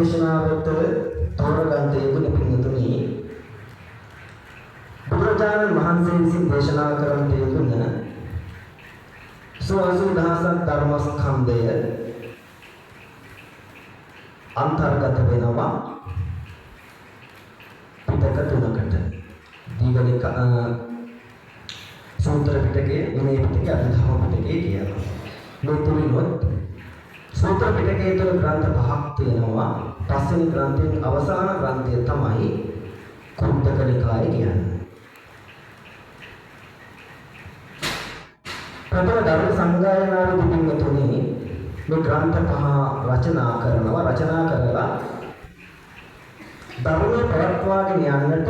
දේශනාවට තෝරගන්න යෙදුණු පින්තුනි බුදුරජාණන් වහන්සේ විසින් දේශනා කරන යෙදුණ සෝසු දහසක් ධර්මස්කන්ධය අන්තර්ගත වෙනවා පිටක තුනකට. දීඝනික සූත්‍ර පිටකයේ, විනය පිටකයේ, අභිධර්ම පිටකයේ කියනවා. මේ තුනොත් සූත්‍ර පිටකයේ තුල ග්‍රන්ථ පහක් තියෙනවා. පස්වෙනි ග්‍රන්ථයෙන් අවසාන ග්‍රන්ථය තමයි කුද්දක නිකාය කියන්නේ. ප්‍රථම ධර්ම සංගායනාවේ පිටුතුනේ මේ ග්‍රන්ථ පහ රචනා කරලා ධර්මයේ පවත්වාගෙන යන්නට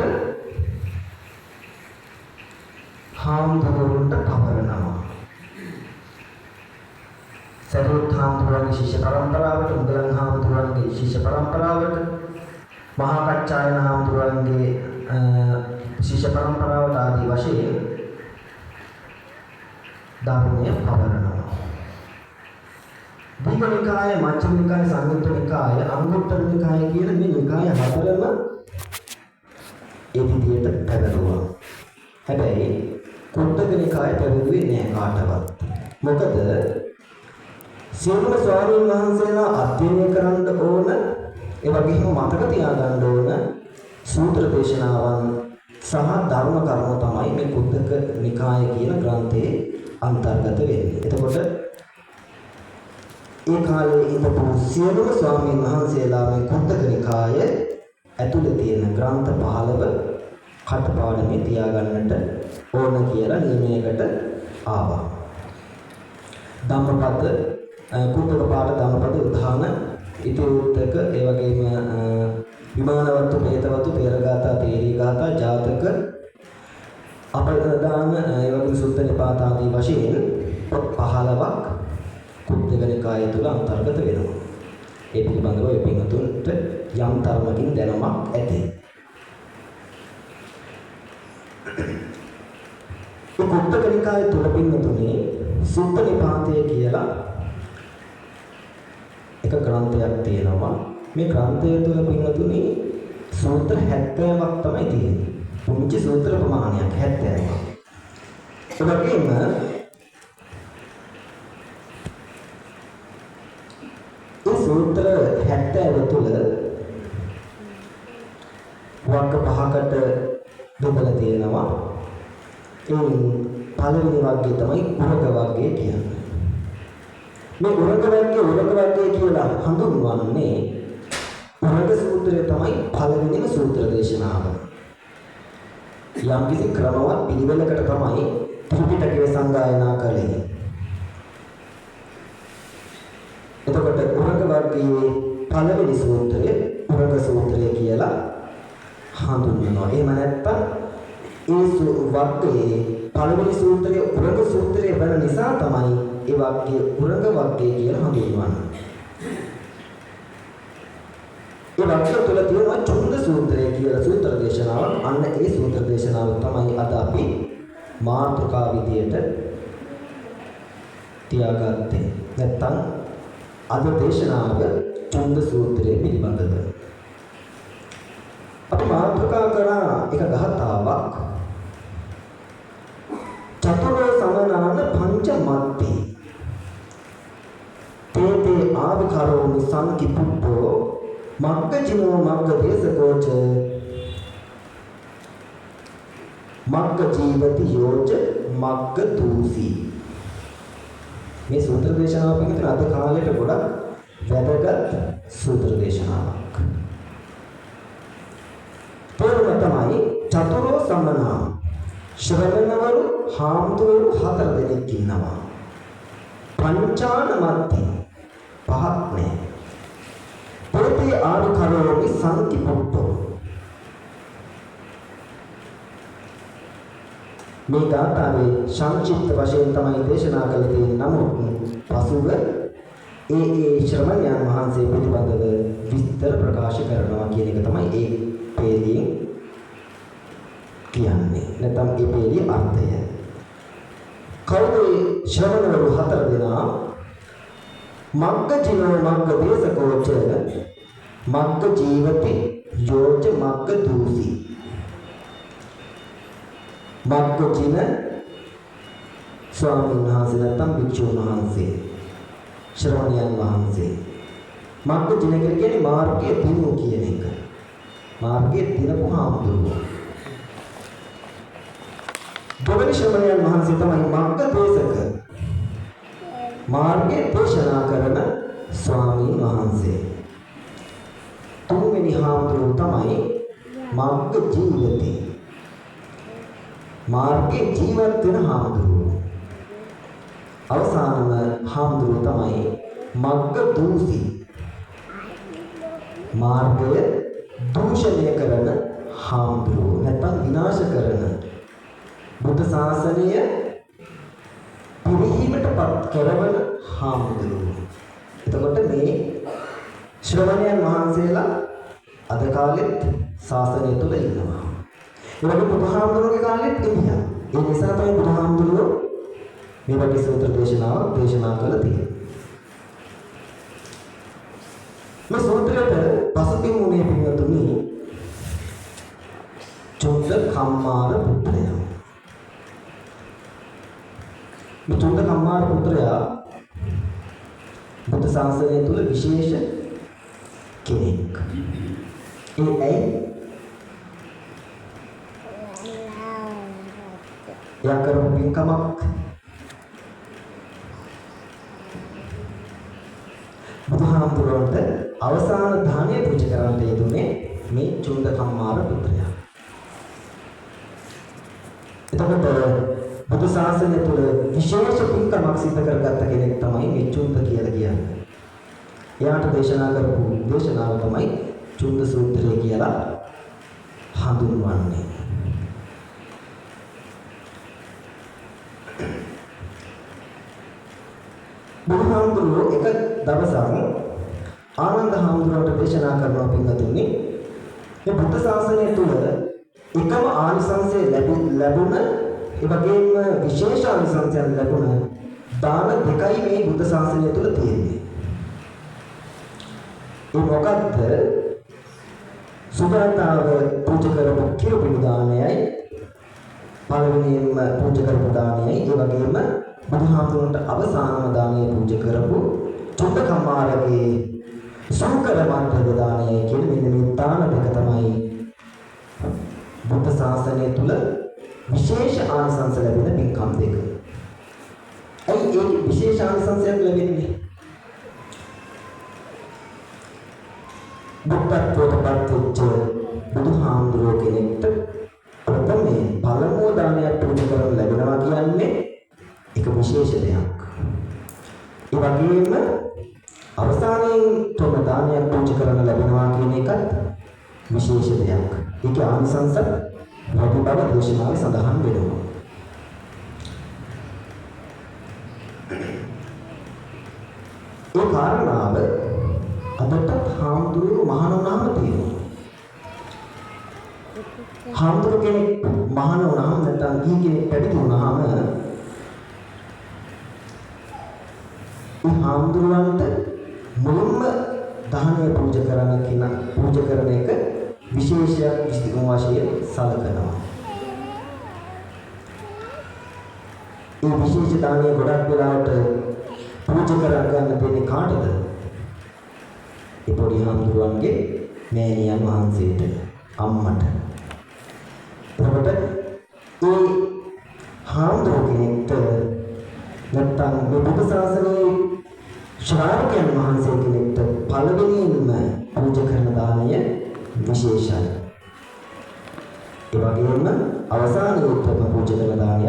හාමුදුරුවන්ට පවරනවා. සරියුත් හාමුදුරුවන්ගේ ශිෂ්‍ය පරම්පරාවට, මුගලන් හාමුදුරුවන්ගේ ශිෂ්‍ය පරම්පරාවට, මහා කච්චායන හාමුදුරුවන්ගේ ශිෂ්‍ය පරම්පරාවට ආදී වශයෙන් ධර්මයේ පවරනවා. දීඝ නිකාය, මජ්ක්‍ධිම නිකාය, සංයුත්ත නිකාය, අංගුත්තර නිකාය කියන මේ නිකාය හතරම ඒ විදිහට පැවරුවා. හැබැයි කුද්දක නිකාය පැවරුවේ නෑ කාටවත්. මොකද සියලුම ස්වාමීන් වහන්සේලා අධ්‍යයනය කරන්න ඕන, ඒ වගේම මතක තියාගන්න ඕන සූත්‍ර දේශනාවන් සහ ධර්ම කර්ම තමයි මේ කුද්දක නිකාය කියන ග්‍රන්ථයේ අන්තර්ගත වෙන්නේ. එතකොට ඒ කාලේ ඉඳපු සියලුම ස්වාමීන් වහන්සේලා මේ කුද්දක නිකාය ඇතුළේ තියෙන ග්‍රන්ථ 15 කටපාඩමේ තියාගන්නට ඕන කියලා නියමයකට ආවා. ධම්මපද, කුද්දක පාඨ, ධම්මපද, උදාන, ඉතිවෘත්තක, ඒ වගේම විමානවත්තු, පේතවත්තු, තේරගාථා, තේරීගාථා, ජාතක, අපදාන, ඒ වගේම සුත්ත නිපාත ආදී වශයෙන් පොත් 15ක් කුද්දක නිකාය තුල අන්තර්ගත වෙනවා. ඒ පිළිබඳව ඒ පින්තුන්ට යම් තරමකින් දැනුමක් ඇති. කුද්දක නිකාය තුල පින්තුනේ සුත්ත නිපාතය කියලා එක ග්‍රන්ථයක් තියෙනවා. මේ ග්‍රන්ථය තුල පින්තුනේ සූත්‍ර 70ක් තමයි තියෙන්නේ. පුංචි සූත්‍ර ප්‍රමාණයක් 70ක්. ඒ වගේම සූත්‍ර 70 තුල වර්ග පහකට බෙදලා තියෙනවා. පළවෙනි වර්ගය තමයි උරග වර්ගය කියන්නේ. මේ උරග වර්ගය කියලා හඳුන්වන්නේ උරග සූත්‍රය තමයි පළවෙනිම සූත්‍ර දේශනාව. යම් කිසි ක්‍රමවත් පිළිවෙලකට තමයි ත්‍රිපිටකය සංගායනා කළේ. එතකොට උරග වර්ගයේ පළවෙනි සූත්‍රය උරග සූත්‍රය කියලා හඳුන්වනවා. එහෙම නැත්නම් ඒ වර්ගයේ පළවෙනි සූත්‍රය උරග සූත්‍රය වෙන නිසා තමයි ඒ වර්ගයේ උරග වර්ගය කියලා හඳුන්වන්නේ. ඒ වර්ගය තුළ තියෙනවා චුන්ද සූත්‍රය කියලා සූත්‍ර දේශනාවක්. අන්න ඒ සූත්‍ර දේශනාව තමයි අද අපි මාතෘකා විදියට තියාගත්තේ. නැත්නම් අද දේශනාව චුන්ද සූත්‍රය පිළිබඳව. අපි මාතෘකා කරා එක ගාථාවක්. චතුරෝ සමනාන පංච මත්ති තේතේ ආවිකරෝමි සංකිපුට්ඨෝ මග්ගජිනෝ මග්ගදේශකෝච මග්ග ජීවති යෝච මග්ග දූසී. මේ සූත්‍ර දේශනාව පිළිබඳව අද කාලේට ගොඩක් වැදගත් සූත්‍ර දේශනාවක්. තේරුම තමයි චතුරෝ සමනා ශ්‍රවණවරු හාමුදුරුවෝ 4 දෙනෙක් ඉන්නවා. පංචාන මත්ති පහක් නෑ. පොතේ ආවිකරෝමි සංකිපුට්ඨෝ. මේ ගාථාවේ සංක්ෂිප්ත වශයෙන් තමයි දේශනා කළ තියෙන්නේ. නමුත් පසුව ඒ ශ්‍රමණයන් වහන්සේ පිළිබඳව විස්තර ප්‍රකාශ කරනවා කියන එක තමයි ඒ පේළියෙන් කියන්නේ. නැත්නම් ඒ පේළියේ අර්ථය. කවුද ශ්‍රමණවරු 4 දෙනා? මග්ගජිනෝ මග්ගදේශකෝච මග්ග ජීවති යෝච මග්ග දූසි. මග්ග ජින ස්වාමීන් වහන්සේ නැත්නම් භික්ෂුන් වහන්සේ ශ්‍රමණයන් වහන්සේ. මග්ග ජින කියන්නේ මාර්ගයේ දිනු කියන එක. මාර්ගයේ දිනපු හාමුදුරුවෝ. දෙවනි ශ්‍රමණයන් වහන්සේ තමයි මග්ග දේශක. මාර්ගයේ දේශනා කරන ස්වාමීන් වහන්සේ. තුන්වෙනි හාමුදුරුවෝ තමයි මග්ග ජීවති. මාර්ගයේ ජීවත් වෙන හාමුදුරුවෝ. අවසානම හාමුදුරුවෝ තමයි මග්ග දූසි. මාර්ගය දූෂණය කරන හාමුදුරුවෝ නැත්නම් විනාශ කරන බුද්ධ ශාසනය පිරිහීමටපත් කරන හාමුදුරුවෝ. එතකොට මේ ශ්‍රමණයන් වහන්සේලා අද කාලෙත් ශාසනය තුල ඉන්නවා. ඒ වගේ බුදුහාමුදුරුවෝගේ කාලෙත් ඉන්නවා. ඒ නිසා තමයි බුදුහාමුදුරුවෝ මේ වගේ සූත්‍ර දේශනාවක් දේශනා කළා තියෙන්නේ. මේ සූත්‍රයට පසුබිම් වුණේ පින්වතුනි චුන්ද කම්මාර පුත්‍රයා. මේ චුන්ද කම්මාර පුත්‍රයා බුද්ධ ශාසනය තුල විශේෂ කෙනෙක්. ඒ ඇයි? එයා කරපු පින්කමක් බුදුහාමුදුරුවන්ට අවසාන දානය පූජා කරන්න යෙදුනේ මේ චුන්ද කම්මාර පුත්‍රයා. එතකොට බුදු ශාසනය තුළ විශේෂ පින්කමක් සිදු කරගත්ත කෙනෙක් තමයි මේ චුන්ද කියලා කියන්නේ. එයාට දේශනා කරපු දේශනාව තමයි චුන්ද සූත්‍රය කියලා හඳුන්වන්නේ. බුදුහාමුදුරුවෝ එක දවසක් ආනන්ද හාමුදුරුවන්ට දේශනා කරනවා පින්වතුනි මේ බුද්ධ ශාසනය තුළ එකම ආනිසංසය ලැබුණ ඒ වගේම විශේෂ ආනිසංසයන් ලැබුණ දාන දෙකයි මේ බුද්ධ ශාසනය තුළ තියෙන්නේ. ඒ මොකක්ද? සුජාතාව පූජා කරපු කිරුපිඩු දානයයි පළවෙනියෙන්ම පූජා කරපු දානයයි ඒ වගේම බුදුහාමුදුරන්ට අවසානම දානය පූජා කරපු චුන්ද කම්මාරගේ සූකර මන්ත්‍ර දානය කියන මෙන්න මේ දාන දෙක තමයි බුද්ධ ශාසනය තුල විශේෂ ආනිසංස ලැබෙන පින්කම් දෙක. ඇයි ඒ විශේෂ ආනිසංසයක් ලැබෙන්නේ? බුද්ධත්වයට පත්වෙච්ච බුදුහාමුදුරුවෝ කෙනෙක්ට ප්‍රථමයෙන් පළමුව දානයක් පූජා කරන්න ලැබෙනවා කියන්නේ එක විශේෂ දෙයක්. ඒ වගේම අවසානයේ තොම දානයක් පූජා කරන්න ලැබෙනවා කියන එකත් විශේෂ දෙයක්. ඒකේ ආනිසංස වැඩි බව දේශනාවේ සඳහන් වෙනවා. ඒ කාරණාව අදටත් හාමුදුරුවෝ මහාන වුණාම තියෙනවා. හාමුදුරුවෝ කෙනෙක් මහාන වුණාම නැත්නම් ගිහි කෙනෙක් පැවිදි වුණාම හාමුදුරුවන්ට මුලින්ම දානය පූජා කරන එක විශේෂයක් විස්තර වශයෙන් සැලකනවා. ඒ විශේෂ දානය ගොඩක් වෙලාවට පූජා කරගන්න දෙන්නේ කාටද? ඒ පොඩි හාමුදුරුවන්ගේ මෑණියන් වහන්සේට, අම්මට. එතකොට ඒ හාමුදුරුවෝ කෙනෙක්ට නැත්තම් මේ බුද්ධ ශාසනයේ ශ්‍රාවකයන් වහන්සේ කෙනෙක්ට පළවෙනියෙන්ම පූජා කරන දානය විශේෂයි. ඒ වගේම අවසානයේ පූජා කරන දානය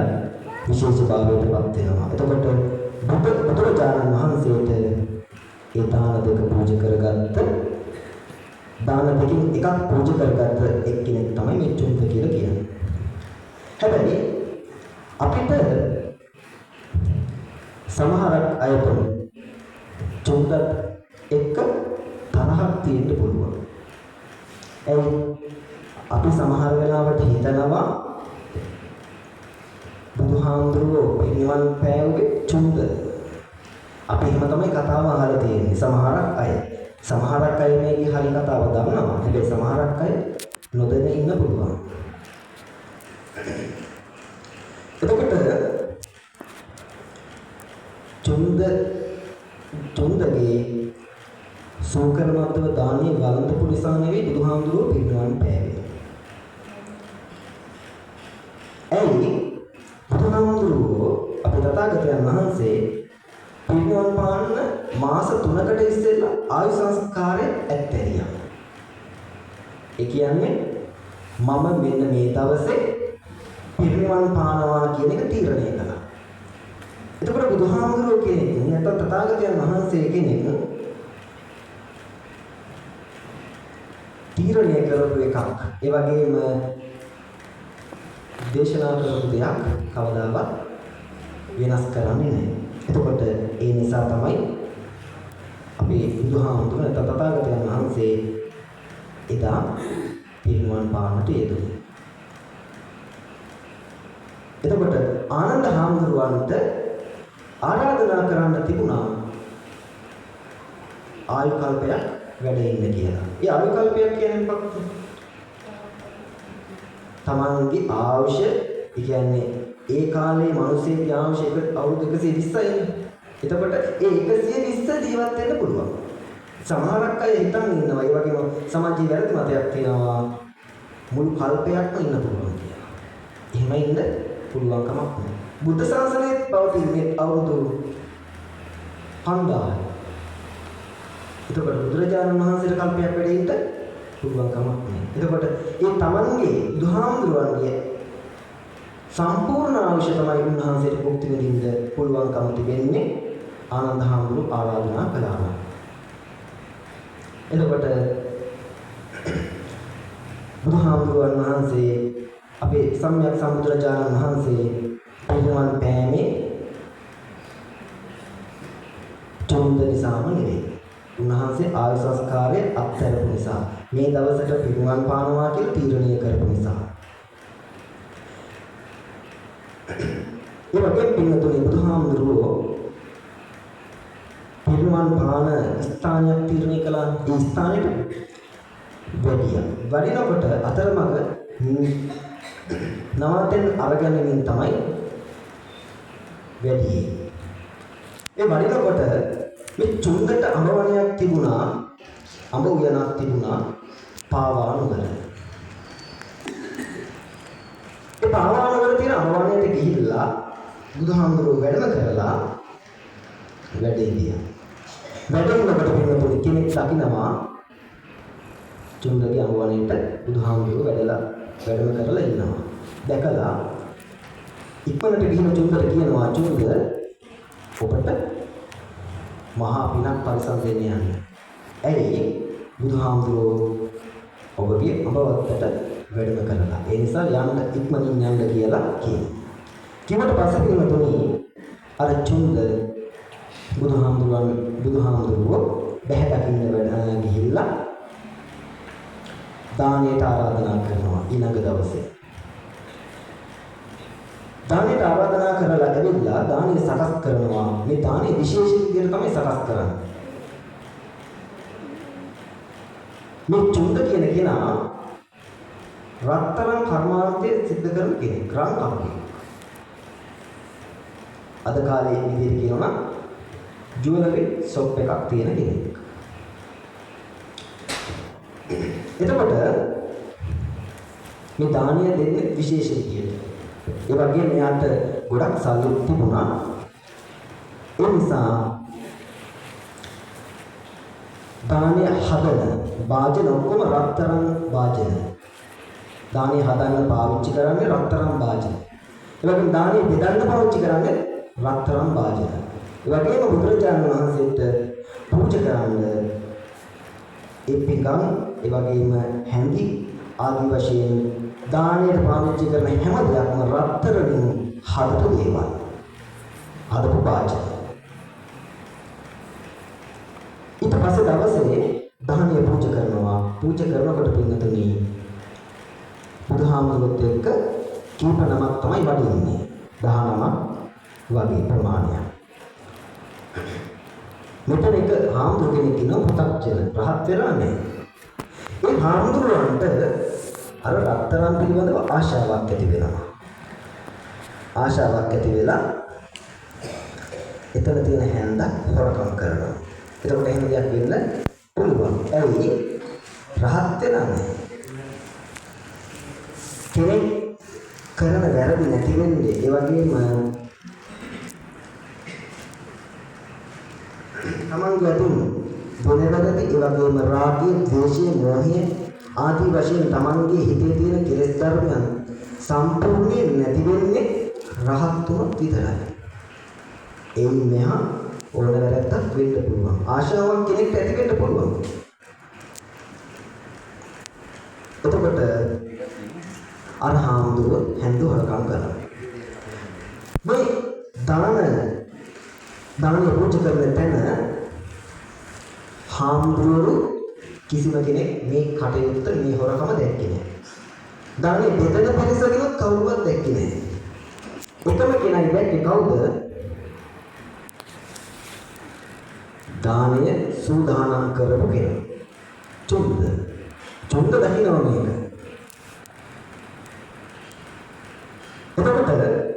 විශේෂ භාවයට පත් වෙනවා. එතකොට බුදුරජාණන් වහන්සේට ඒ දාන දෙක පූජා කරගත්ත දාන දෙකෙන් එකක් පූජා කරගත්ත එක්කෙනෙක් තමයි මේ චුන්ද කියලා කියන්නේ. හැබැයි අපිට සමහරක් අයට චුන්දත් එක්ක තරහක් තියෙන්න පුළුවන්. ඒ අපි සමහර වෙලාවට හිතනවා බුදුහාමුදුරුවෝ නිවන් පෑවුවේ චුන්ද. අපි එහෙම තමයි කතාව අහලා තියෙන්නේ සමහරක් අය. සමහරක් අය මේකේ හරි කතාව දන්නවා. හැබැයි සමහරක් අය නොදැන ඉන්න පුළුවන්. එතකොට චුන්දගේ සෝකරමත්ව දානීය වළඳපු නිසා නෙවෙයි බුදුහාමුදුරුවෝ පිරිනිවන් පෑවේ. ඇයි බුදුහාමුදුරුවෝ අපේ තථාගතයන් වහන්සේ පිරිනිවන් පාන්න මාස 3කට ඉස්සෙල්ලා ආයු සංස්කාරය ඇත්තරියා. ඒ කියන්නේ මම මෙන්න මේ දවසේ පිරිනිවන් පානවා කියන එක තීරණය කළා. එතකොට බුදුහාමුදුරුවෝ කෙනෙක් නැත්නම් තථාගතයන් වහන්සේ කෙනෙක් තීරණය කරපු එකක්. ඒ වගේම දේශනා කරපු දෙයක් කවදාවත් වෙනස් කරන්නේ නැහැ. එතකොට ඒ නිසා තමයි අපි බුදුහාමුදුරුවෝ නැත්නම් තථාගතයන් වහන්සේ එදා පිරිනිවන් පාන්නට යෙදුනේ. එතකොට ආනන්ද හාමුදුරුවන්ට ආරාධනා කරන්න තිබුණා ආයු කල්පයක් වැඩ ඉන්න කියලා. ඒ ආයු කල්පයක් කියන්නේ මොකක්ද? තමන්ගේ ආයුෂ, ඒ කියන්නේ ඒ කාලේ මිනිස්සෙගේ ආයුෂ අවුරුදු 120යි. එතකොට ඒ 120 ජීවත් වෙන්න පුළුවන්. සමහරක් අය හිතන් ඉන්නවා ඒ වගේම සමාජයේ වැරදි මතයක් තියෙනවා මුළු කල්පයක්ම ඉන්න පුළුවන් කියලා. එහෙම ඉන්න පුළුවන් කමක් නැහැ. බුද්ධ ශාසනයේ පවතින්නේ අවුරුදු 5000යි. එතකොට බුදුරජාණන් වහන්සේට කල්පයක් වැඩ ඉන්න පුළුවන් කමක් නැහැ. එතකොට ඒ තමන්ගේ බුදුහාමුදුරුවන්ගේ සම්පූර්ණ ආයුෂ තමයි උන්වහන්සේට භුක්ති විඳින්න පුළුවන්කම තිබෙන්නේ ආනන්ද හාමුදුරුවෝ ආරාධනා කළා. එතකොට බුදුහාමුදුරුවන් වහන්සේ අපේ සම්්‍යක් සම්බුදුරජාණන් වහන්සේ පිරිනිවන් පෑමේ චුන්ද නිසාම නෙවෙයි. උන්වහන්සේ ආයු සංස්කාරයේ අත්හැරපු නිසා මේ දවසට පිරිනිවන් පානවා කියලා තීරණය කරපු නිසා. ඒ වගේම පින්වතුනි බුදුහාමුදුරුවෝ පිරිනිවන් පාන ස්ථානයක් තීරණය කළා. ඒ ස්ථානෙට වැඩියා. වඩිනකොට අතරමඟ නවතෙන් අරගෙනමින් තමයි වැඩි. ඒ වඩිනකොට මේ චුන්දට අඹවණයක් තිබුණා, අඹ උයනක් තිබුණා පාවානුවර. ඒ පාවානුවර තියෙන අඹවණයට ගිහිල්ලා බුදුහාමුදුරුවෝ වැඩම කරලා වැඩ ඉඳියා. වැඩමකට පින්නතුනි කෙනෙක් දකින්නවා චුන්දගේ අඹවණයට බුදුහාමුදුරුවෝ වැඩම කරලා ඉන්නවා. දැකලා ඉක්මනට ගිහින් චුන්දට කියනවා චුන්ද ඔබට මහා පිනක් පරිසම් දෙන්න යන්නේ. ඇයි බුදුහාමුදුරුවෝ ඔබගේ අඹවත්තට වැඩම කරලා. ඒ නිසා යන්න ඉක්මනින් යන්න කියලා කියනවා. කිව්වට පස්සේ පින්නතුනි අර චුන්ද බුදුහාමුදුරුවෝ බැහැ දකින්න ගිහිල්ලා දානයට ආරාධනා කරනවා ඊළඟ දවසේ. දානයට ආරාධනා කරලා ඇවිල්ලා දානය සකස් කරනවා. මේ දානය විශේෂ විදිහට තමයි සකස් කරන්නේ. මේ චුන්ද කියන කෙනා රත්තරන් කර්මාන්තයේ සිද්ධ කරන කෙනෙක්. රන් කපුවෙක්. අද කාලේ විදිහට කියනවා ජුවලරි ෂොප් එකක් තියෙන කෙනෙක්. එතකොට මේ දානය දෙන්නේ විශේෂ විදියට. ඒ වගේම මෙයාට ගොඩක් සල්ලි තිබුණා. ඒ නිසා දානය හදන වාජන ඔක්කොම රත්තරන් වාජන. දානය හදන්න පාවිච්චි කරන්නේ රත්තරන් වාජන. ඒ වගේම දානය බෙදන්න පාවිච්චි කරන්නේ රත්තරන් වාජන. ඒ වගේම බුදුරජාණන් වහන්සේට පූජා කරන්න ඒ පිඟන් ඒ වගේම හැඳි ආදි වශයෙන් දානයට පාවිච්චි කරන හැම දෙයක්ම රත්තරන්ින් හදපු දේවල්. හදපු වාජන. ඊට පස්සේ දවසේ දානය පූජා කරනවා. පූජා කරනකොට පින්නතුනි බුදුහාමුදුරුවොත් එක්ක කීප නමක් තමයි වඩින්නේ. 19ක් වගේ ප්‍රමාණයක්. මෙතන එක හාමුදුරු කෙනෙක් ඉන්නවා පුතක්ජන රහත් වෙලා නැහැ. ඒ හාමුදුරුවන්ට අර රත්තරන් පිළිබඳව ආශාවක් ඇති වෙනවා. ආශාවක් ඇති වෙලා එතන තියෙන හැන්දක් හොරකම් කරනවා. එතකොට එහෙම දෙයක් වෙන්න පුළුවන්. ඇයි? රහත් වෙලා නැහැ. කෙනෙක් කරන වැරදි නැති වෙන්නේ ඒ වගේම තමන්ගේ අතින් ගුණවලදී ඒ වගේම රාගය, ද්වේෂය, මෝහය ආදී වශයෙන් තමන්ගේ හිතේ තියෙන කෙලෙස් ධර්මයන් සම්පූර්ණයෙන් නැති වෙන්නේ රහත් වුණොත් විතරයි. එයින් මෙහා ඕන වැරද්දක් වෙන්න පුළුවන්. ආශාවක් කෙනෙක්ට ඇති වෙන්න පුළුවන්. එතකොට අර හාමුදුරුවෝ හැන්දු හොරකම් කරනවා. මේ දාන පූජා කරන තැන හාමුදුරුවෝ කිසිම කෙනෙක් මේ කටයුත්ත මේ හොරකම දැක්කේ නැහැ. දානේ බෙදෙන පිරිසකිනුත් කවුරුවත් දැක්කේ නැහැ. එකම කෙනා දැක්කේ කවුද? දානය සූදානම් කරපු කෙනා. චුන්ද දකින්නවා මේක. එතකොට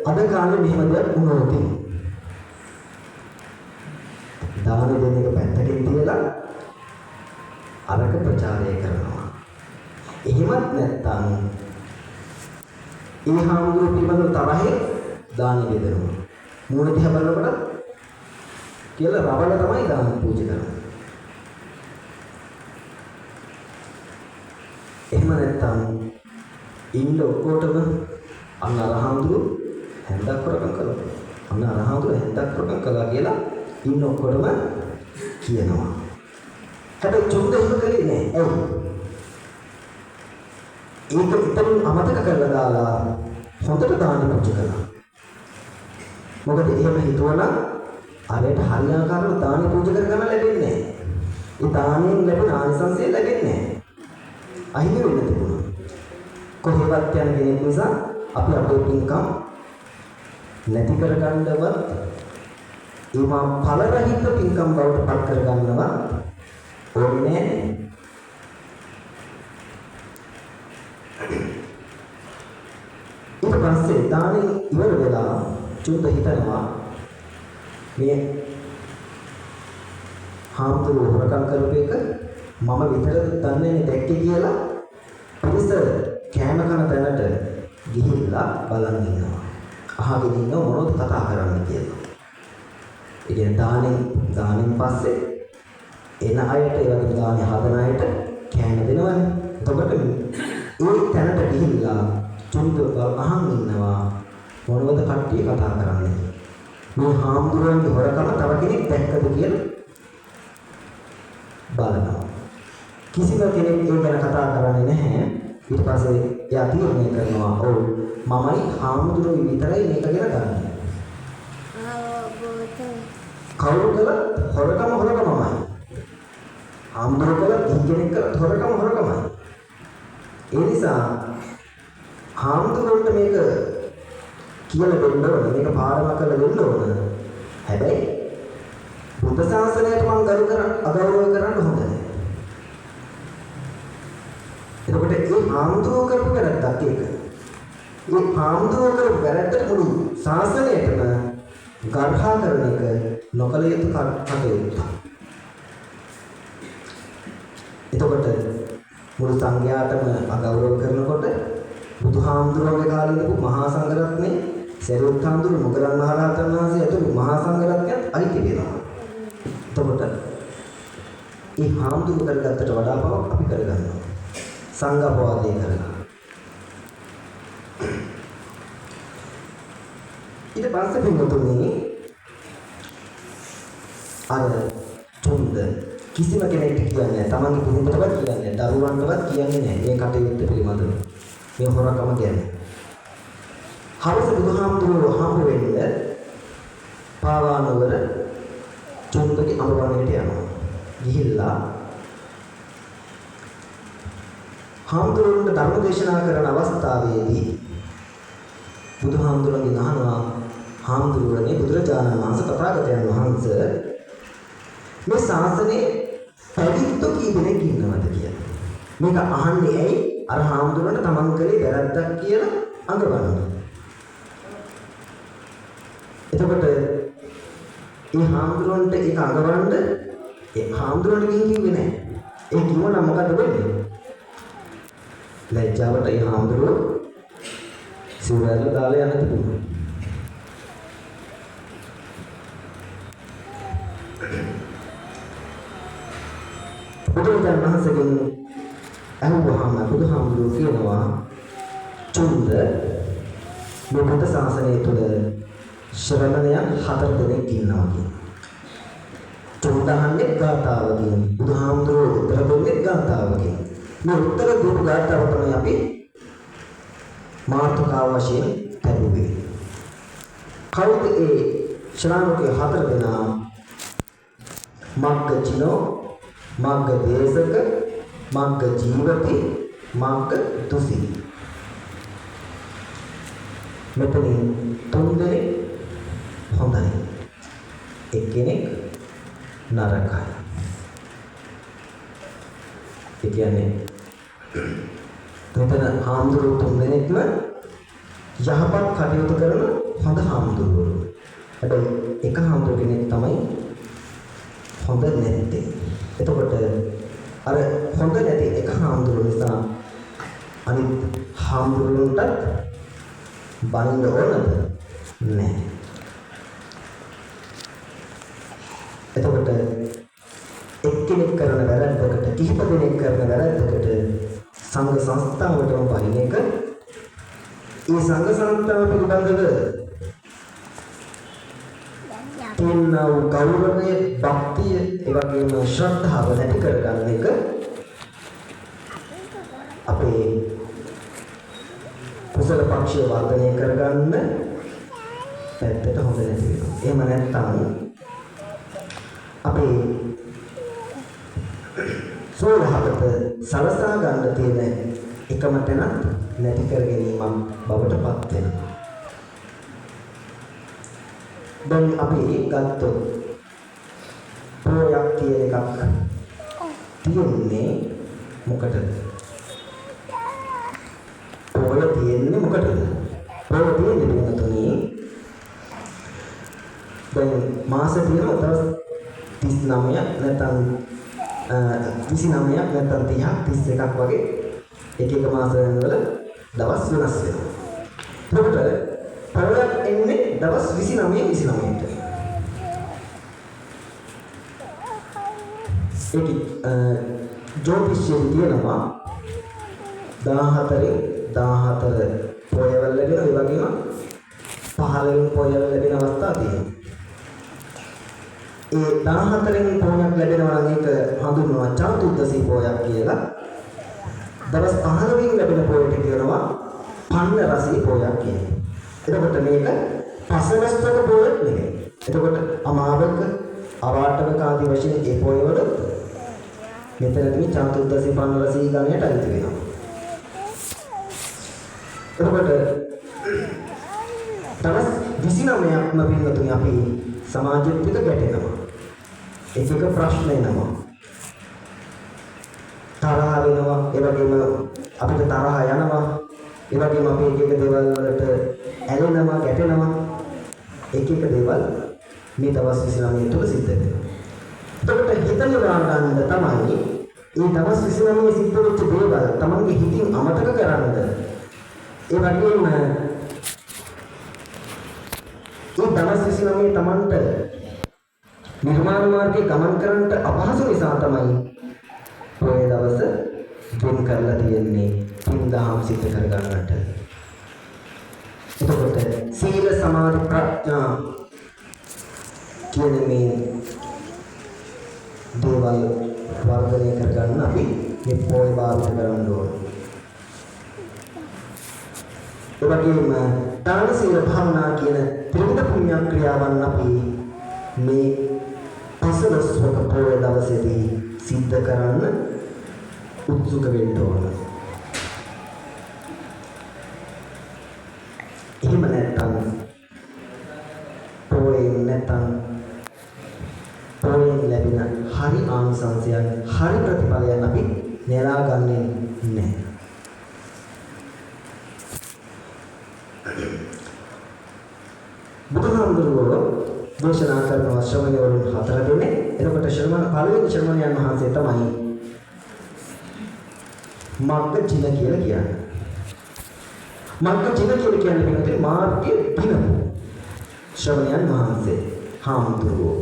අද කාලේ මෙහෙම දෙයක් වුණොත් දාන දෙන එක පැත්තකින් තියලා අරක ප්‍රචාරය කරනවා. එහෙමත් නැත්නම් ඒ හාමුදුරුවෝ පිළිබඳව තරහේ දාන බෙදනවා. මූණ දිහා බලනකොට කියලා රබල තමයි දාන පූජා කරන්නේ. එහෙම නැත්නම් ඉන්න ඔක්කොටම අන්න අරහඳුරු හැන්දක් කරකම් කළා. අන්න අරහඳුරු හැන්දක් කරකම් කළා කියලා ඉන්න ඔක්කොටම කියනවා. හැබැයි චුන්ද එහෙම කළේ නෑ. ඒක ඉතින් අමතක කරලා දාලා හොඳට දාන පූජා කළා. මොකද එහෙම හිතුවනම් අරයට හරියාකාරව දාන පූජා කරගන්න ලැබෙන්නේ නෑ. ඒ දාණයෙන් ලැබෙන ආනිසංසය ලැබෙන්නේ නෑ. අහිමි වෙන්න තිබුණා. කොහේවත් යන කෙනෙක් නිසා අපි අපේ පින්කම් නැති කරගන්නවත් ඒවා ඵල රහිත පින්කම් බවට පත් කරගන්නවත් ඕනේ නැහැ. ඊට පස්සේ දානෙ ඉවර වෙලා චුන්ද හිතනවා මේ හාමුදුරුවෝ හොරකම් කරපු එක මම විතරද දන්නේ දැක්කේ කියලා පිරිස කෑම කන තැනට ගිහිල්ලා බලන් ඉන්නවා. අහගෙන ඉන්නව මොනවද කතා කරන්නේ කියලා. ඒ කියන්නේ දානෙන් පස්සේ එන අයට ඒ වගේ දානේ හදන අයට කෑම දෙනවනේ. එතකොට ඒ තැනට ගිහිල්ලා චුන්ද අහන් ඉන්නවා මොනවද කට්ටිය කතා කරන්නේ. මේ හාමුදුරුවන්ගේ හොරකම තව කෙනෙක් දැක්කද කියලා බලනවා. කිසිම කෙනෙක් ඒ ගැන කතා කරන්නේ නැහැ. ඊට පස්සේ එයා තීරණය කරනවා ඔව් මමයි හාමුදුරුවෝ විතරයි මේක ගැන දන්නේ. කවුරු කළත් හොරකමයි. හාමුදුරුවෝ කළත් කෙනෙක් කළත් හොරකමයි. ඒ නිසා හාමුදුරුවන්ට මේක කියලා දෙන්න ඕන. මේක පාඩමක් කරලා දෙන්න ඕන. හැබැයි බුද්ධ ශාසනයට මම අගෞරව කරන්න හොඳ නැහැ. එතකොට ඒ හාමුදුරුවෝ කරපු වැරද්දක් ඒක. මේ හාමුදුරුවෝ කරපු වැරද්දට මුළු ශාසනයටම ගර්හා කරන එක නොකල යුතු කටයුත්තක්. එතකොට මුළු සංඝයාටම අගෞරව කරනකොට බුදුහාමුදුරුවෝගේ කාලේ ඉඳපු මහා සංඝරත්නයේ සරියුත් හාමුදුරුවෝ මොගලන් මහරහතන් වහන්සේ ඇතුළු මහා සංඝරත්නයත් අයිති වෙනවා. එතකොට මේ හාමුදුරුවෝ කරගත්තට වඩා බවක් අපි කරගන්නවා. සංඝපවාදේ කරලා. ඊට පස්සේ පින්වතුනි අර චුන්ද කිසිම කෙනෙක්ට කියන්නේ නැහැ. තමන්ගේ පුරුෂයටවත් කියන්නේ නැහැ. දරුවන්ටවත් කියන්නේ නැහැ. මේ කටයුත්ත පිළිබඳව. මේ හොරකම කියන්නේ. හවස බුදුහාමුදුරුවෝ හම්බ වෙන්නේ පාවානවර චුන්දගේ අඹවණේට යනවා. ගිහිල්ලා හාමුදුරුවන්ට ධර්ම දේශනා කරන අවස්ථාවේදී බුදුහාමුදුරුවන්ගෙන් අහනවා හාමුදුරුවනේ බුදුරජාණන් වහන්සේ තථාගතයන් වහන්සේ මේ ශාසනයේ පැවිද්දෝ කී දෙනෙක් ඉන්නවද කියලා. මේක අහන්නේ ඇයි? අර හාමුදුරන්ට තමන් කලේ වැරද්දක් කියලා අඟවන්න. එතකොට මේ හාමුදුරන්ට ඒක අඟවන්න ඒ හාමුදුරන්ට ගිහින් කිව්වේ නැහැ. ඒ කිව්වනම් මොකද වෙන්නේ? ලැජ්ජාවට ඒ හාමුදුරුවෝ සිවුරැල්ල දාලා යන්න තිබුණා. බුදුරජාණන් වහන්සේගෙන් අහුවහම බුදුහාමුදුරුවෝ කියනවා චුන්ද මේ බුද්ධ ශාසනය තුළ ශ්‍රමණයන් 4 දෙනෙක් ඉන්නවා කියනවා. චුන්දහන්නේ ගාථාවකින් බුදුහාමුදුරුවෝ උත්තර දෙන්නේ ගාථාවකින්. මේ උත්තර දීපු ගාථාව තමයි අපි මාතෘකාව වශයෙන් ලැබුවේ. කවුද ඒ ශ්‍රාවකයෝ 4 දෙනා? මග්ගචිනෝ, මග්ග දේශක, මග්ග ජීවති, මග්ග තුසි. මෙතනින් 3 දෙනෙක් හොඳයි. එක්කෙනෙක් නරකයි. ඒ කියන්නේ මෙතන හාමුදුරුවෝ 3 දෙනෙක්ම යහපත් කටයුතු කරන හොඳ හාමුදුරුවෝ. හැබැයි එක හාමුදුරුවෝ කෙනෙක් තමයි හොඳ නැත්තේ. එතකොට අර හොඳ නැති එක හාමුදුරුවෝ නිසා අනිත් හාමුදුරුවන්ටත් බනින්න ඕනද? නැහැ. එතකොට එක්කෙනෙක් කරන වැරද්දකට කිහිප දෙනෙක් කරන වැරද්දකට සංඝ සංස්ථාවටම බහින එක ඒ සංඝ සංස්ථාව පිළිබඳව තියෙන ගෞරවය, භක්තිය, ඒ වගේම ශ්‍රද්ධාව නැති කරගන්න එක අපේ කුසල පක්ෂය වර්ධනය කරගන්න පැත්තට හොඳ නැති වෙනවා. එහෙම නැත්නම් අපේ සෝලහකට සලසා ගන්න තියෙන එකම තැනක් නැති කර ගැනීමක් බවට පත් වෙනවා. දැන් අපි ගත්තොත් පොයක් කියන එකක් තියෙන්නේ මොකටද? පොය තියෙන්නේ මොකටද? පොය තියෙන්නේ තුනේ දැන් මාස තියෙනවා දවස් 39ක් නැත්නම් 29ක් නැත්නම් 30ක් 31ක් වගේ එක එක මාසවල දවස් වෙනස් වෙනවා. එතකොට පොයක් එන්නේ දවස් 29ට. ඒක ජෝතිෂයෙන් කියනවා 14 පොයවල් ලැබෙන ඒ වගේම 15 පොයවල් ලැබෙන අවස්ථා තියෙනවා. ඒ 14 පොයක් ලැබෙනවා නම් ඒක හඳුන්වනවා චතුර්දශී පොයක් කියලා. දවස් 15 ලැබෙන පොයට කියනවා පන්නරසී පොයක් කියලා. එතකොට මේක පසළොස්වක පොයක් නෙවෙයි. එතකොට අමාවක, අවාටවක ආදී වශයෙන් ඒ පොයවල මෙතනදී චතුර්දශී පන්නරසී ගණයට අයිති වෙනවා. එතකොට දවස් 29ක්ම පින්නතුනි අපි සමාජෙත් එක්ක ගැටෙනවා. එක ප්‍රශ්න එනවා. තරහ වෙනවා, ඒ වගේම අපිට තරහ යනවා. ඒ වගේම අපි එක දේවල් වලට ඇලෙනවා, ගැටෙනවා. එක දේවල් මේ දවස් 29 තුළ සිද්ධ වෙනවා. එතකොට හිතනවා ගන්න තමයි මේ දවස් 29 සිද්ධ වෙච්ච දේවල් තමන්ගේ හිතින් අමතක කරන්නද? ඒ වගේම මේ දවස් 29 තමන්ට නිර්මාණ මාර්ගයේ ගමන් කරන්නට අපහසු නිසා තමයි ඔය දවස දුන් කරලා තියෙන්නේ පින්දහම් සිද්ධ කරගන්නට. එතකොට සීල සමාධි ප්‍රඥා කියන මේ දේවල් වර්ධනය කරගන්න අපි මේ පොය භාවිත කරන්න ඕන. ඒ වගේම දාන සීල භාවනා කියන ත්‍රිවිධ පුණ්‍ය ක්‍රියාවන් අපි මේ පසළොස්වක පොය දවසේදී සිද්ධ කරන්න උත්සුක වෙන්න ඕන. එහෙම නැත්නම් පොයෙන් ලැබෙන නෙලා ගන්නෙ නැහැ. බුදුහාමුදුරුවෝ දේශනා කරන ශ්‍රමණයවරුන් 4 දෙනෙක්. එතකොට පළවෙනි ශ්‍රමණයන් වහන්සේ තමයි මග්ගජින කියලා කියන්නේ. මග්ගජින කියලා කියන්නේ පිටුතේ මාර්ගයේ දිනපු ශ්‍රමණයන් වහන්සේ හාමුදුරුවෝ.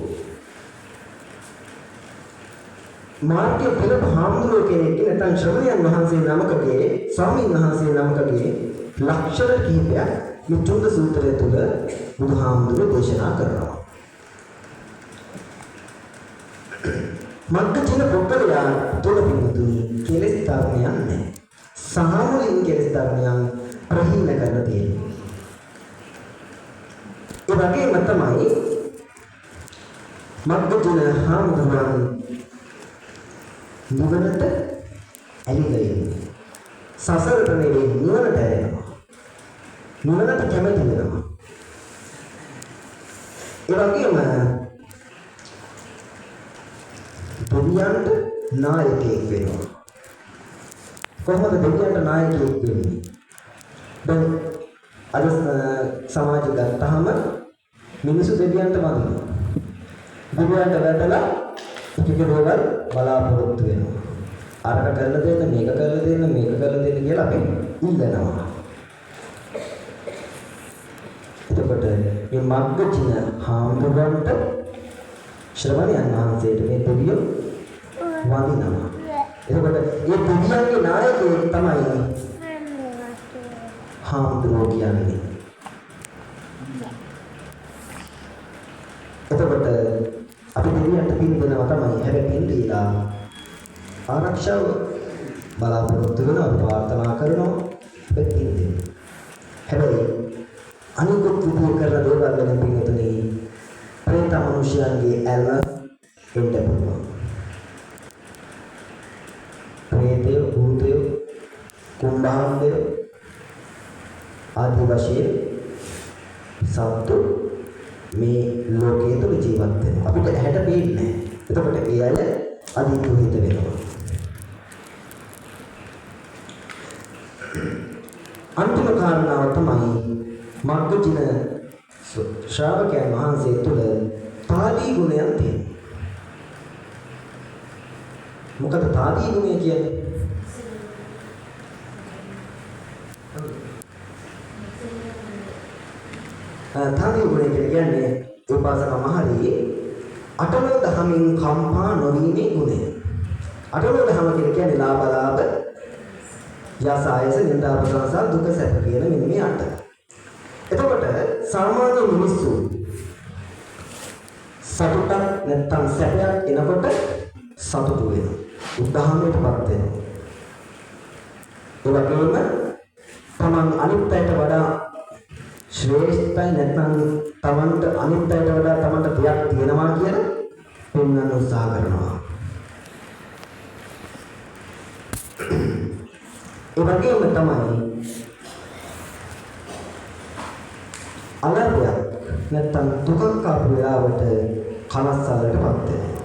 මාර්ගයේ දිනපු හාමුදුරුවෝ කෙනෙක් නැත්නම් ශ්‍රමණයන් වහන්සේ නමකගේ ස්වාමීන් වහන්සේ නමකගේ ලක්ෂණ කිහිපයක් මේ චුන්ද සූත්‍රය තුළ බුදුහාමුදුරුවෝ දේශනා කරනවා. මග්ගජින පුද්ගලයා තුළ පිටුතුනි කෙලෙස් ධර්මයන් නැහැ. සාමුලින් කෙලෙස් ධර්මයන් ප්‍රහීන කරලා තියෙනවා. ඒ වගේම තමයි මග්ගජින හාමුදුරුවන් නිවනට ඇලිලා ඉන්නේ. සසරට නෙවෙයි නිවනට ඇලෙනවා. නිවනට කැමති වෙනවා. ඒ වගේම දෙවියන්ට නායකයෙක් වෙනවා. කොහොමද දෙවියන්ට නායකයෙක් වෙන්නේ? දැන් අද සමාජ ගත්තාම මිනිස්සු දෙවියන්ට වඳිනවා. දෙවියන්ට වැටලා ටික දේවල් බලාපොරොත්තු වෙනවා. අරක කරලා දෙන්න, මේක කරලා දෙන්න, මේක කරලා දෙන්න කියලා අපි ඉල්ලනවා. එතකොට මේ මග්ගජින හාමුදුරන්ට ශ්‍රමණයන් වහන්සේට මේ දෙවියෝ වඳිනවා. එතකොට මේ දෙවියන්ගේ නායකයෙක් තමයි හාමුදුරුවෝ කියන්නේ. එතකොට අපි දෙවියන්ට පින් දෙනවා තමයි. හැබැයි පින් දීලා ආරක්ෂාව බලාපොරොත්තු වෙනවා, ප්‍රාර්ථනා කරනවා, පින් දෙනවා. හැබැයි අනිකුත් විදිහේ කරන දේවල් වලින් පින්තුනේ ප්‍රේත මනුෂ්‍යයන්ගේ ඇල්ම එන්න පුළුවන්. ප්‍රේතය, භූතය, කුම්භාණ්ඩය ආදී වශයෙන් සත්තු මේ ලෝකයේ තුල ජීවත් වෙනවා. අපිට ඇහැට පේන්නේ නැහැ. එතකොට ඒ අය අදිතුහිත වෙනවා. අන්තිම කාරණාව තමයි මග්ගජින ශ්‍රාවකයන් වහන්සේ තුළ තාදී ගුණයන් තියෙනවා. මොකද තාදී ගුණය කියන්නේ? තාදී ගුණය කියන්නේ උපාසක මහරී අටලෝ දහමින් කම්පා නොවීමේ ගුණය. අටලෝ දහම කියන්නේ ලාභ යස ආයස නින්දා ප්‍රශංසා දුක සැප කියන මෙන්න මේ අට. එතකොට සාමාන්‍ය මිනිස්සු සතුටක් නැත්තම් සැපයක් එනකොට සතුටු වෙනවා. උදාහරණයකටපත් වෙනවා. ඒ වගේම තමන් අනිත් අයට වඩා ශ්‍රේෂ්ඨයි නැත්නම් තමන්ට අනිත් අයට වඩා තමන්ට දෙයක් තියෙනවා කියලා පෙන්වන්න උත්සාහ කරනවා. ඒ වගේම තමයි අලර්පයක් නැත්නම් දුකක් ආපු වෙලාවට කනස්සල්ලටපත් වෙනවා.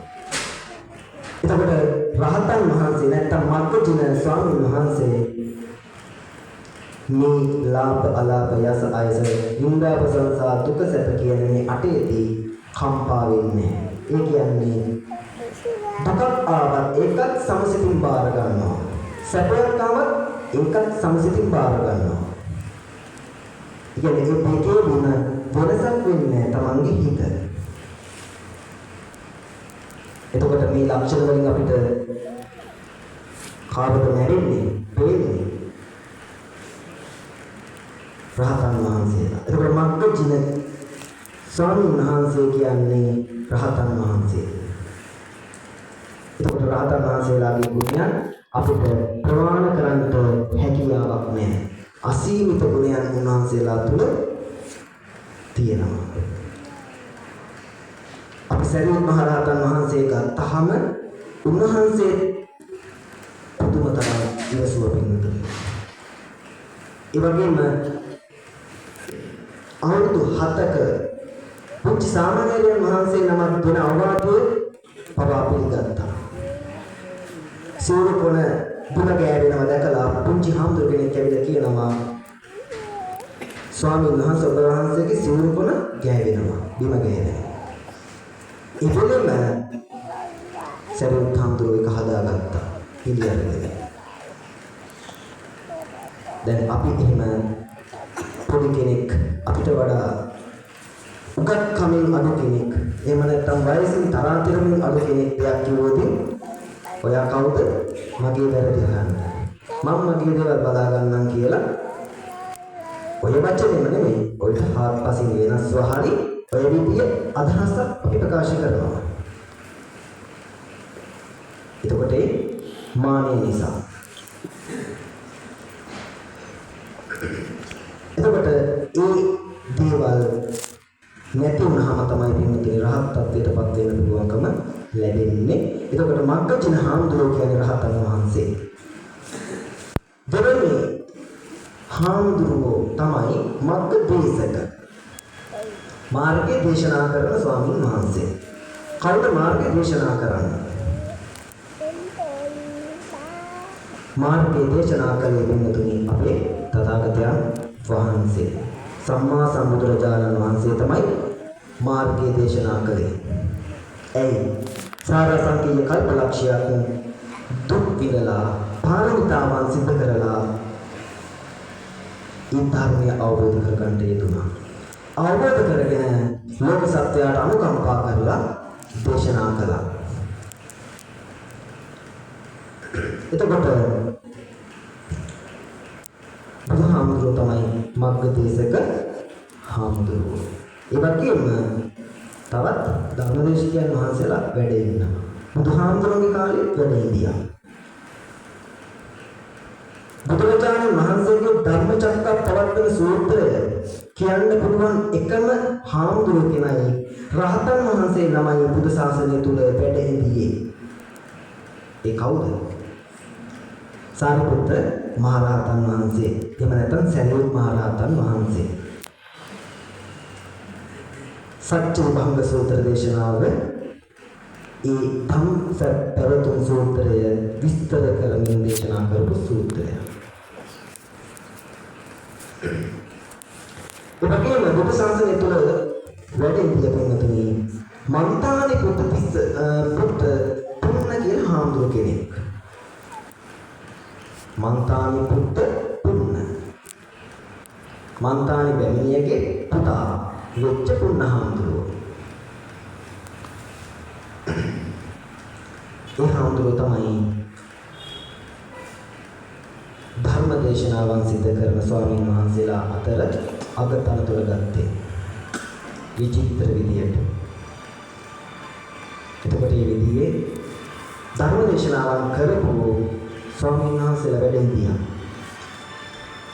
එතකොට රහතන් වහන්සේ නැත්නම් මග්ගජින ස්වාමීන් වහන්සේ මේ ලාභ අලාභ යස ආයස නින්දා ප්‍රශංසා දුක සැප කියන මේ අටේදී කම්පා වෙන්නේ. ඒ කියන්නේ දුකක් ආවත් ඒකත් සමසිතින් බාර ගන්නවා. සැපයක් ආවත් ඒකත් සමසිතින් බාර ගන්නවා. කියන්නේ මේ දෙකේදීම වෙනසක් වෙන්නේ තමන්ගේ හිත. එතකොට මේ ලක්ෂණ වලින් අපිට කාටද මැරෙන්නේ? පේන්නේ රහතන් වහන්සේලා. එතකොට මග්ගජින ස්වාමීන් වහන්සේ කියන්නේ රහතන් වහන්සේ. එතකොට රහතන් වහන්සේලාගේ ගුණයන් අපිට ප්‍රමාණ කරන්න හැකියාවක් නැහැ. අසීමිත ගුණයන් උන්වහන්සේලා තුල තියෙනවා. අපි සරියුත් මහ රහතන් වහන්සේ ගත්තාම උන්වහන්සේ පුදුම තරම් ඉවසුව පින්නතුනි. ඒ වගේම අවුරුදු 7ක පුංචි සාමාන්‍යයන් වහන්සේ නමක් දෙන අවවාදයේ පවා පිළිගත්තා. සිවුරු කොන ඇවිල්ලා කියනවා ස්වාමීන් වහන්සේ ඔබ වහන්සේගේ සිවුරු කොන ගෑවෙනවා බිම ගෑවෙනවා. ඉතින්ම සරියුත් හාමුදුරුවෝ එක හදාගත්තා පිළියරගෙන. දැන් අපි එහෙම පොඩි කෙනෙක් අපිට වඩා උගත් කමින් අඩු කෙනෙක් එහෙම නැත්නම් වයසින් තරාතිරමින් අඩු කෙනෙක් දෙයක් කිව්වොත් ඔයා කවුද මගේ වැරදි අහන්න මම මගේ දේවල් බලා ගන්නම් කියලා ඔය වචනේම නෙමෙයි ඔයිට හාත්පසින් වෙනස්ව හරි ඔය විදිය අදහසක් අපි ප්‍රකාශ කරනවා. එතකොට මානෙ නිසා එතකොට ඒ දේවල් නැති වුණාම තමයි පින්තුනේ රහත් ත්වයටපත් වෙන්න පුළුවන්කම ලැබෙන්නේ. එතකොට මග්ගජින හාමුදුරුවෝ කියන්නේ රහතන් වහන්සේ. දෙවෙනි හාමුදුරුවෝ තමයි මග්ගදේශක. මාර්ගය දේශනා කරන ස්වාමීන් වහන්සේ. කවුද මාර්ගය දේශනා කරන්නේ? මාර්ගය දේශනා කළේ පින්තුනේ අපේ තථාගතයන් වහන්සේ. සම්මා සම්බුදුරජාණන් වහන්සේ තමයි මාර්ගය දේශනා කළේ. එයි සාරසංකීය කල්පලක්ෂයක් දුක් විඳලා පාරමිතාවන් සිද්ධ කරලා ඒ ධර්මය අවබෝධ කරගන්න යෙදුණා. අවබෝධ කරගෙන ලෝක සත්‍යයට අනුකම්පා කරලා දේශනා කළා. එතකොට බුදුහාමුදුරුවෝ තමයි මග්ගදේශක හාමුදුරුවෝ. ඒ වගේම තවත් ධර්මදේශකයන් වහන්සේලා වැඩ ඉන්නවා. බුදුහාමුදුරුවෝගේ කාලේ වැඩ හිටියා. බුදුරජාණන් වහන්සේගේ ධර්මචක්කප්පවත්තන සූත්‍රය කියන්න පුළුවන් එකම හාමුදුරුවෝ කෙනයි රහතන් වහන්සේ ළමයි බුදු සාසනය තුල වැඩ හිටියේ. ඒ කවුද? සාරිපුත්ත මහරහතන් වහන්සේ. එහෙම නැත්නම් සරියුත් මහරහතන් වහන්සේ. සත්‍ය භංග සූත්‍ර දේශනාව ඒ ධම්සප්පවතුන් සූත්‍රය විස්තර කරමින් දේශනා කරපු සූත්‍රය. ඔබගේ බුදු සාසනය තුළ වැඩ ඉඳියපෙන්නතුනි මන්තානි පුත් පුන්න කියන හාමුදුරුවෝ කෙනෙක්. මන්තානි පුත් පුන්න. මන්තානි බැමිණියගේ පුතා වෙච්ච පුන්න හාමුදුරුවෝ. ඒ හාමුදුරුවෝ තමයි ධර්ම දේශනාවන් සිදු කරන ස්වාමීන් වහන්සේලා අතර අගතනතුර ගත්තේ විචිත්‍ර විදියට. එතකොට මේ විදිහේ ධර්ම දේශනාවන් කරපු ස්වාමීන් වහන්සේලා වැඩ හිටියා.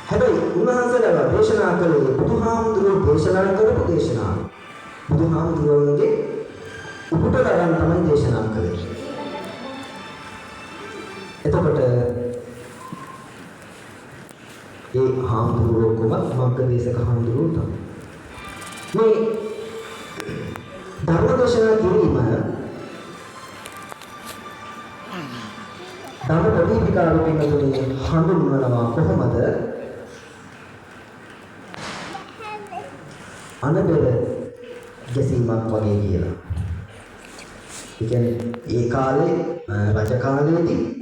හැබැයි උන්වහන්සේලා දේශනා කළේ බුදුහාමුදුරුවෝ දේශනා කරපු දේශනාව. බුදුහාමුදුරුවන්ගේ උපුටලයන් තමයි දේශනා කළේ. එතකොට ඒ හාමුදුරුවෝ කොහොමද මග්ගදේශක හාමුදුරුවෝ තමයි. මේ ධර්ම දේශනා කිරීම ධර්ම ප්‍රතිපදාව පිළිබඳව හඳුන්වනවා කොහොමද? අනබෙර ගැසීමක් වගේ කියලා. ඒ කියන්නේ ඒ කාලේ රජ කාලයේදී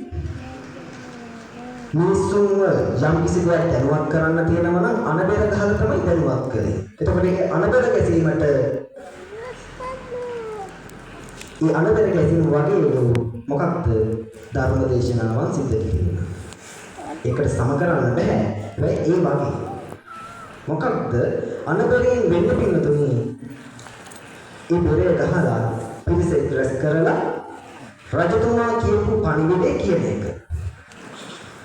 මිනිස්සුන්ව යම් කිසි දෙයක් දැනුවත් කරන්න තියෙනවා නම් අනබෙර ගහලා තමයි දැනුවත් කරේ. එතකොට ඒ අනබෙර ගැසීමට ඒ අනබෙර ගැසීම වගේ මොකක්ද? ධර්ම දේශනාවන් සිද්ධ කිරීම. ඒකට සම කරන්න බෑ. හැබැයි ඒ වගේ මොකක්ද අනබෙරෙන් වෙන්න පින්නතුනි ඒ බෙරේ ගහලා පිරිස ඉද්‍රස් කරලා රජතුමා කියපු පණිවිඩය කියන එක.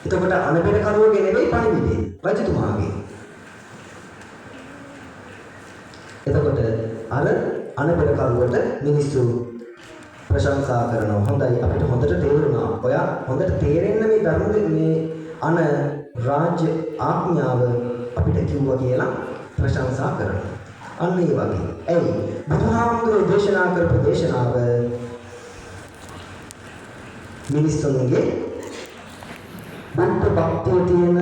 එතකොට අනබෙර කරුවගේ නෙවෙයි පණිවිඩය රජතුමාගේ. එතකොට අර අනබෙර කරුවට මිනිස්සු ප්‍රශංසා කරනවා. හොඳයි අපිට හොඳට තේරුණා. ඔයා හොඳට තේරෙන්න මේ ධර්ම මේ අන රාජ්‍ය ආඥාව අපිට කිව්වා කියලා ප්‍රශංසා කරනවා. අන්න ඒ වගේ. ඇයි බුදුහාමුදුරුවෝ දේශනා කරපු දේශනාව මිනිස්සුන්ගේ බුද්ධ භක්තිය තියෙන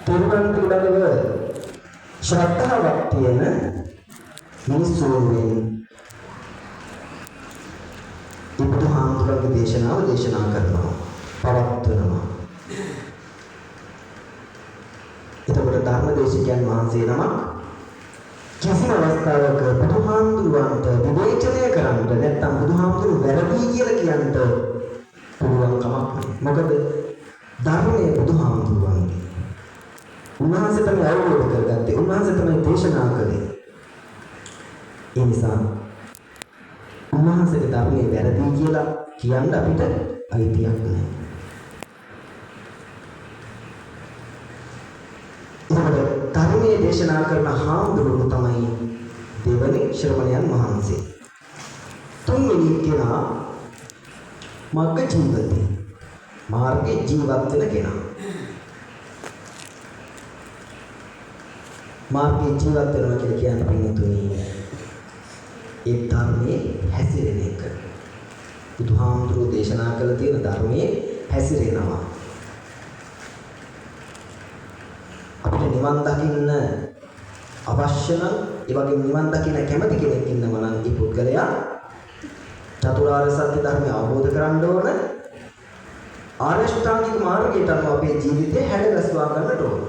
තෙරුවන් පිළිබඳව ශ්‍රද්ධාවක් තියෙන මිනිස්සු වෙනුවෙන් බුදුහාමුදුරන්ගේ දේශනාව දේශනා කරනවා, පවත්වනවා. එතකොට ධර්මදේශකයන් වහන්සේ නමක් කිසිම අවස්ථාවක බුදුහාමුදුරන්ට විවේචනය කරන්න නැත්නම් බුදුහාමුදුරු වැරදි කියලා කියන්න පුළුවන් කමක් නැහැ. මොකද ධර්මයේ බුදුහාමුදුරන්ගේ උන්වහන්සේ තමයි අවබෝධ කරගත්තේ, උන්වහන්සේ තමයි දේශනා කළේ. ඒ නිසා උන්වහන්සේගේ ධර්මයේ වැරදි කියලා කියන්න අපිට අයිතියක් නැහැ. ඒකට ධර්මයේ දේශනා කරන හාමුදුරුවෝ තමයි දෙවනි ශ්‍රමණයන් වහන්සේ. තුන්වෙනි කෙනා මග්ග ජීවිතේ මාර්ගයේ ජීවත් වෙන කෙනා. මාර්ගයේ ජීවත් වෙනවා කියලා කියන්නේ පින්නතුනි ඒ ධර්මයේ හැසිරෙන එක. බුදුහාමුදුරුවෝ දේශනා කළ තියෙන ධර්මයේ හැසිරෙනවා. අපිට නිවන් දකින්න අවශ්‍ය නම්, ඒ වගේ නිවන් දකින්න කැමති කෙනෙක් ඉන්නවා නම් ඒ පුද්ගලයා චතුරාර්ය සත්‍ය ධර්මය අවබෝධ කරගන්න ඕන. ආර්ය ශ්‍රාන්තික මාර්ගයට අනුව අපේ ජීවිතේ හැඩගස්වා ගන්නට ඕන.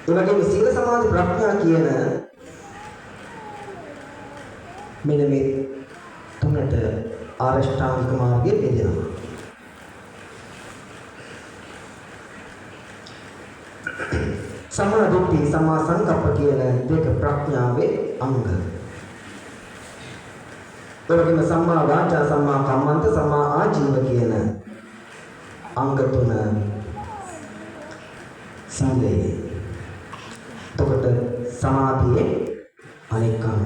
ඒ වගේම සීල සමාධි ප්‍රඥා කියන මෙන්න මේ තුනට ආර්ය ශ්‍රාන්තික මාර්ගයේ බෙදෙනවා. සම්මා දිට්ඨි සම්මා සංකප්ප කියන දෙක ප්‍රඥාවේ අංග. ඒ වගේම සම්මා වාචා සම්මා කම්මන්ත සම්මා ආජීව කියන අංග තුන සීලයේ. එතකොට සමාධියේ අනෙක් අංග.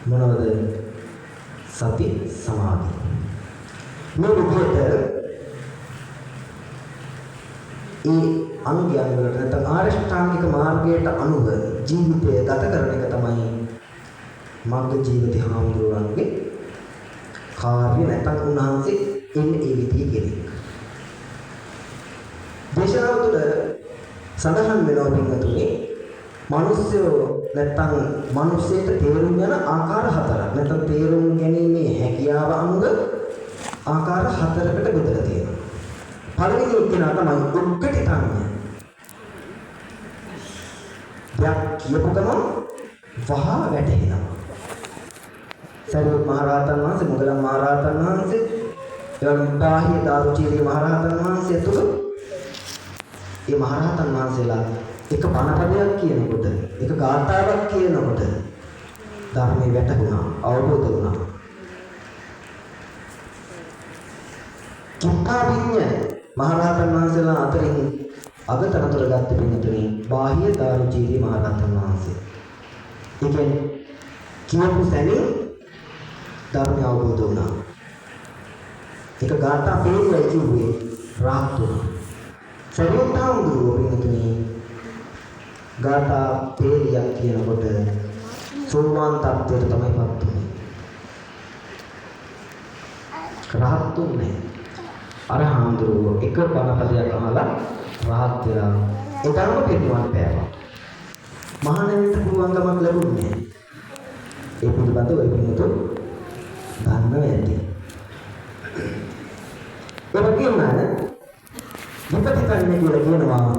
මොනවද? සති සමාධි. මේ විදිහට ඒ අංගයන් වලට නැත්නම් ආරියෂ්ඨාංගික මාර්ගයට අනුව ජීවිතය ගත කරන එක තමයි මග්ග ජීවිත හාමුදුරුවන්ගේ කාර්ය. නැත්නම් උන්වහන්සේ එන්නේ ඒ විදිහේ කෙනෙක්. දේශනාව තුළ සඳහන් වෙනවා පින්වතුනි, මිනිස්සු නැත්නම් මිනිස්සෙට තේරුම් යන ආකාර හතරක්. නැත්නම් තේරුම් ගැනීමේ හැකියාව අනුව ආකාර හතරකට බෙදලා තියෙනවා. පළවෙනි එක්කෙනා තමයි උක්කටිතඥ. දෙයක් කියපු ගමන් වහා වැටෙනවා. සරියුත් මහ රහතන් වහන්සේ, මොගලන් මහ රහතන් වහන්සේ, එවැනි බාහිය දාරුචීරි මහ රහතන් වහන්සේ තුල මේ මහ රහතන් වහන්සේලා එක බණපදයක් කියනකොට, එක ගාථාවක් කියනකොට ධර්මයේ වැටුණා, අවබෝධ වුණා. චුක්කාවිඤ්ඤ මහරහතන් වහන්සේලා අතරින් අගතනතර ගත්ත පින්තුනේ බාහිය දාරුචීරි මහරහතන් වහන්සේ. ඒ කියන්නේ කියපු සැනින් ධර්මය අවබෝධ වුණා. එක ගාථා පෙළිවයි කිව්වේ රාහත් වුණා. සරියුත් හාමුදුරුවෝ පින්තුනේ ගාථා පෙළියක් කියනකොට සෝවාන් තත්ත්වයට තමයිපත් වුනේ. රාහත් වුනේ. අර හාමුදුරුවෝ එක බණපදයක් අහලා රහත් වෙලා එතරම් පිළිවන් පෑවා. මහානෙවිත පුළුවන්කමක් ලැබුණේ නැහැ. ඒ පිළිබඳව ඔය පිළිතුර දන්නව ඇති. ඒ වගේම විපතිකන්නේ කියලා කියනවා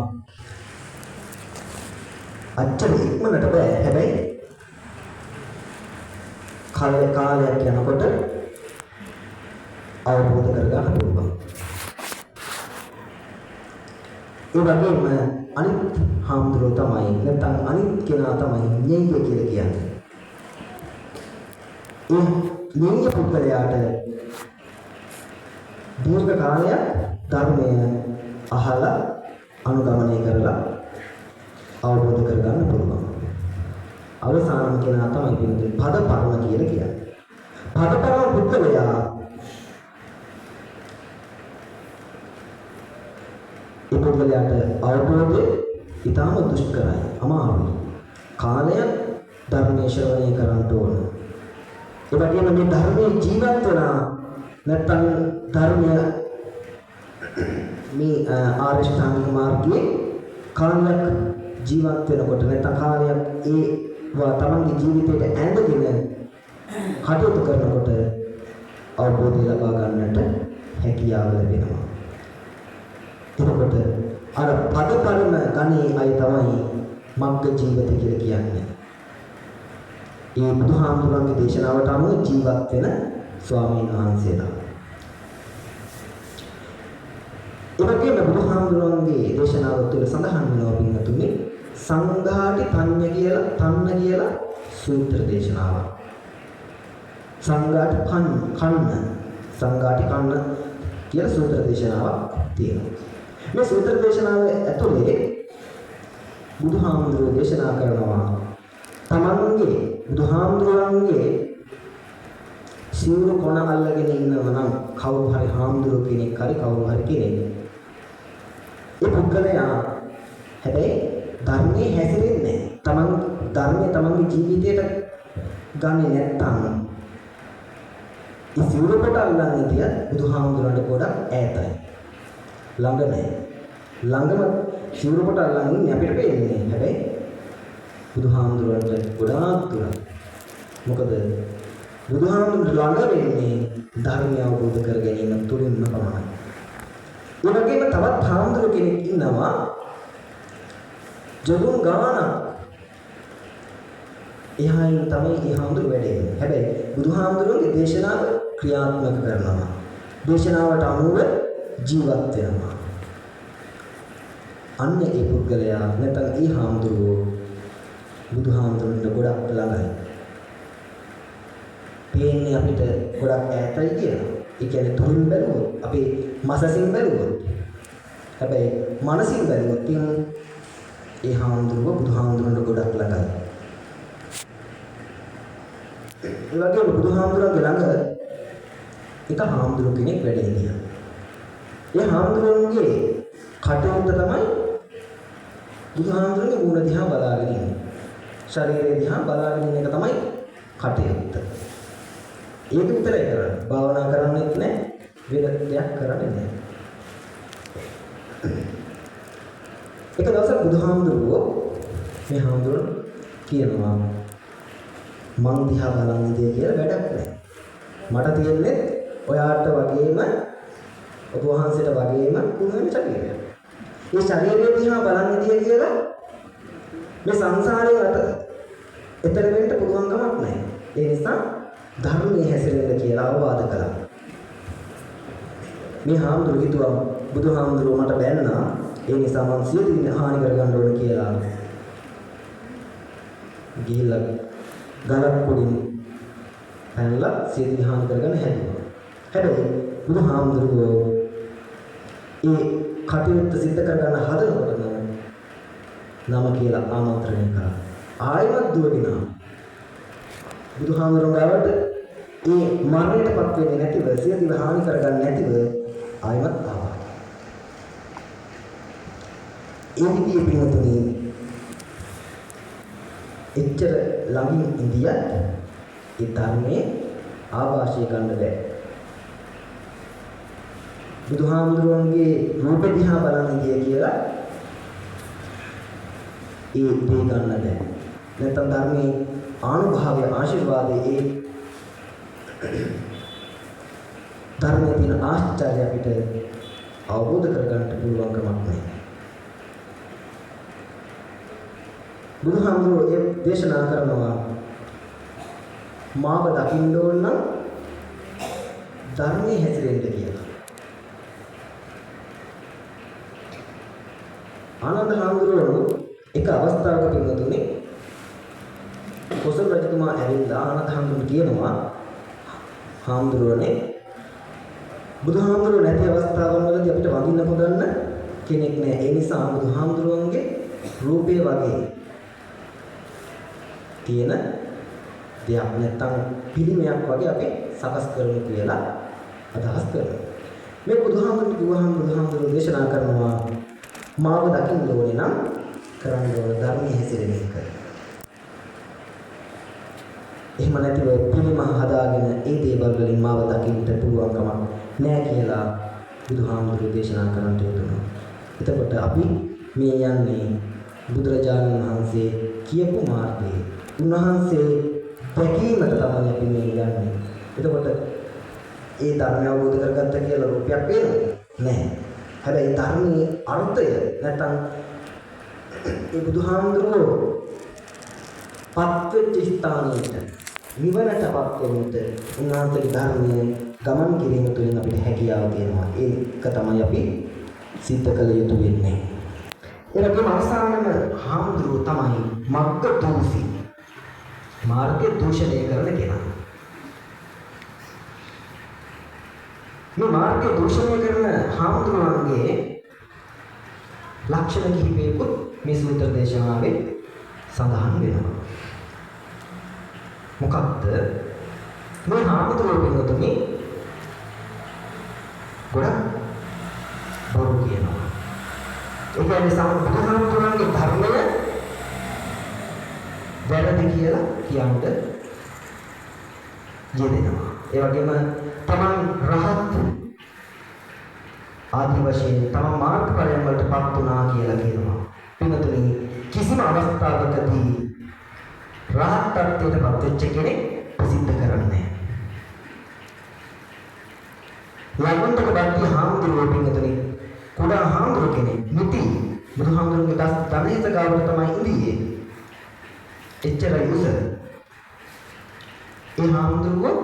අච්චර ඉක්මනට බෑ. හැබැයි කාලයක් යනකොට අවබෝධ කරගන්න පුළුවන්. ඒ වගේම අනිත් හාමුදුරුවෝ තමයි නැත්නම් අනිත් කෙනා තමයි ඤෙయ్య කියලා කියන්නේ. ඒ ඤෙయ్య පුද්ගලයාට දීර්ඝ කාලයක් ධර්මය අහලා අනුගමනය කරලා අවබෝධ කරගන්න පුළුවන්. අවසානම කෙනා තමයි පිළිතුරු පදපරම කියලා කියන්නේ. පදපරම පුද්ගලයා ඒ පුද්ගලයාට අවබෝධය ඉතාම දුෂ්කරයි, අමාරුයි. කාලයක් ධර්මයේ ශ්‍රවණය කරන්න ඕන. ඒ වගේම මේ ධර්මයේ ජීවත් වෙනා නැත්නම් ධර්මය මේ ආර්ය ශ්‍රාමික මාර්ගයේ කාලයක් ජීවත් වෙනකොට නැත්නම් කාලයක් ඒවා තමන්ගේ ජීවිතයට ඇඳගෙන කටයුතු කරනකොට අවබෝධය ලබා ගන්නට හැකියාව ලැබෙනවා. එතකොට අර පදපරම ගණේ අය තමයි මග්ග ජීවිත කියලා කියන්නේ. ඒ බුදුහාමුදුරන්ගේ දේශනාවට අනුව ජීවත් වෙන ස්වාමීන් වහන්සේලා. ඒ වගේම බුදුහාමුදුරන්ගේ දේශනාව තුළ සඳහන් වෙනවා පින්තුනේ සංඝාටි තඤ්ඤ කියලා සූත්‍ර දේශනාවක්. සංඝාටි කන්න කියලා සූත්‍ර දේශනාවක් තියෙනවා. මේ සූත්‍ර දේශනාව ඇතුලේ බුදුහාමුදුරුවෝ දේශනා කරනවා තමන්ගේ බුදුහාමුදුරන්ගේ සිවුරු කොන අල්ලගෙන ඉන්නවා නම් කවුරු හරි හාමුදුරුවෝ කෙනෙක් හරි කවුරු හරි කෙනෙක් ඒ පුද්ගලයා හැබැයි ධර්මයේ හැසිරෙන්නේ තමන් ධර්මයේ තමන්ගේ ජීවිතයට ගන්නේ නැත්තම් ඒ සිවුරු කොට අල්ලන්නේ තිය බුදුහාමුදුරන්ට ගොඩක් ඈතයි ළඟ නැහැ ළඟම සිවුරු කොට අල්ලන්නේ අපිට පේන්නේ හැබැයි බුදුහාමුදුරන්ට ගොඩාක් දුර. මොකද බුදුහාමුදුරන් ළඟ වෙන්නේ ධර්මය අවබෝධ කර ගැනීම තුළින්ම පමණයි. ඒ වගේම තවත් හාමුදුර කෙනෙක් ඉන්නවා ජොදුන් ගාන. එහායින් තමයි ඒ හාමුදුර වැඩෙන්නේ. හැබැයි බුදුහාමුදුරන්ගේ දේශනාව ක්‍රියාත්මක කරනවා. දේශනාවට අනුව ජීවත් වෙනවා. අන්න ඒ පුද්ගලයා නැත්නම් ඒ හාමුදුරුවෝ බුදුහාමුදුරන්ට ගොඩක් ළඟයි. පේන්නේ අපිට ගොඩක් ඈතයි කියලා. ඒ කියන්නේ තුලින් බැලුවොත් අපේ මනසින් බැලුවොත්. හැබැයි මනසින් බැලුවොත් ඒ හාමුදුරුවෝ බුදුහාමුදුරන්ට ගොඩක් ළඟයි. ඒ වගේම බුදුහාමුදුරන්ගේ ළඟ එක හාමුදුරු කෙනෙක් වැඩ හිටියා. ඒ හාමුදුරන්ගේ කටයුත්ත තමයි බුදුහාමුදුරන්ගේ මූණ දිහා බලාගෙන ඉන්නේ. ශරීරය දිහා බලාගෙන ඉන්න එක තමයි කටයුත්ත. ඒක විතරයි කරන්නේ. භාවනා කරන්නෙත් නැහැ, වෙන දෙයක් කරන්නේ නැහැ. එක දවසක් බුදුහාමුදුරුවෝ මේ හාමුදුරන් කියනවා මං දිහා බලන් ඉඳී කියලා වැඩක් නැහැ. මට තියෙන්නේ ඔයාට වගේම ඔබ වහන්සේට වගේම කුණුවෙන ශරීරයක්. මේ ශරීරය දිහා බලන් ඉඳී කියලා මේ සංසාරේ එතර වෙන්න පුළුවන් කමක් නැහැ. ඒ නිසා ධර්මයේ හැසිරෙන්න කියලා අවවාද කළා. මේ හාමුදුරුවෝ හිතුවා බුදුහාමුදුරුවෝ මට බැන්නා. ඒ නිසා මං සියදින හානි කරගන්න ඕන කියලා. ගිහිල්ලා ගලක් පොඩින් පැනලා සියදින හානි කරගන්න හැදුවා. හැබැයි බුදුහාමුදුරුවෝ ඒ කටයුත්ත සිද්ධ කරගන්න හදනකොට නම කියලා ආමන්ත්‍රණය කළා. ආයෙත් දුවගෙන බුදුහාමුදුරුවෝ ගාවට ඒ මරණයටපත් වෙන්නේ නැතිව සියදිව හානි කරගන්න නැතිව ආයෙත් ආවා. ඒ විදිහේ පින්වතුනි එච්චර ළඟින් ඉඳියත් ඒ ධර්මයේ ආවාශය ගන්න බැහැ. බුදුහාමුදුරුවන්ගේ රූප දිහා බලන්න ගිය කියලා ඒ දේ ගන්න බැහැ. නැත්නම් ධර්මයේ ආනුභාවය ආශිර්වාදයේ ඒ ධර්මයේ තියෙන ආශ්චර්ය අපිට අවබෝධ කරගන්න පුළුවන් කමක් නැහැ. බුදුහාමුදුරුවෝ ඒ දේශනා කරනවා මාව දකින්න ඕන නම් ධර්මයේ හැසිරෙන්න කියලා. ආනන්ද හාමුදුරුවෝ එක අවස්ථාවක පින්වතුනි කොසල් රජතුමා ඇවිල්ලා ආනන්ද හාමුදුරුවෝ කියනවා හාමුදුරුවනේ බුදුහාමුදුරුවෝ නැති අවස්ථාවන් වලදී අපිට වඳින්න පුදන්න කෙනෙක් නැහැ. ඒ නිසා බුදුහාමුදුරුවන්ගේ රූපේ වගේ තියෙන දෙයක් නැත්තම් පිළිමයක් වගේ අපි සකස් කරමු කියලා අදහස් කරනවා. මේ බුදුහාමුදුරුවෝ කිව්වහම බුදුහාමුදුරුවෝ දේශනා කරනවා මාව දකින්න ඕනේ නම් කරන්න ඕන ධර්මයේ හැසිරෙන එක. එහෙම නැතිව පිළිම හදාගෙන ඒ දේවල් වලින් මාව දකින්න පුළුවන්කමක් නෑ කියලා බුදුහාමුදුරුවෝ දේශනා කරන්නට යෙදුණා. එතකොට අපි මේ යන්නේ බුදුරජාණන් වහන්සේ කියපු මාර්ගයේ. උන්වහන්සේ දැකීමට තමයි අපි මේ යන්නේ. එතකොට ඒ ධර්මය අවබෝධ කරගත්ත කියලා රූපයක් වෙනවද? නැහැ. හැබැයි ධර්මයේ අර්ථය නැත්නම් ඒ බුදුහාමුදුරුවෝ පත්වෙච්ච ස්ථානයට නිවනටපත් වෙන්නට උන්වහන්සේගේ ධර්මයේ ගමන් කිරීම තුළින් අපිට හැකියාව තියෙනවා. ඒක තමයි අපි සිද්ධ කළ යුතු වෙන්නේ. ඒ වගේම අවසානම හාමුදුරුවෝ තමයි මග්ග දූෂි. මාර්ගය දූෂණය කරන කෙනා. මේ මාර්ගය දූෂණය කරන හාමුදුරුවන්ගේ ලක්ෂණ කිහිපයකුත් මේ සූත්‍ර දේශනාවේ සඳහන් වෙනවා. මොකක්ද? මේ හාමුදුරුවෝ පිළිතුරුනි ගොඩක් බොරු කියනවා. ඒ කියන්නේ සම්බුදුහාමුදුරන්ගේ ධර්මය වැරදි කියලා කියන්න යෙදෙනවා. ඒ වගේම තමන් රහත් ආදි වශයෙන් තමන් මාර්ගඵලයන් වලටපත් වුණා කියලා කියනවා. පිළිතුරුනි කිසිම අවස්ථාවකදී රහත් ත්‍ත්වයටපත් වෙච්ච කෙනෙක් ප්‍රසිද්ධ කරන්නේ නැහැ. ලබන්තක බක්තිය හාමුදුරුවෝ පිළිතුරුනි කුඩා හාමුදුරුවෝ කෙනෙක් මිති බුදුහාමුදුරුවෝගේ දණහිත ගාවට තමයි ඉඳියේ. එච්චරයි උස. ඒ හාමුදුරුවෝ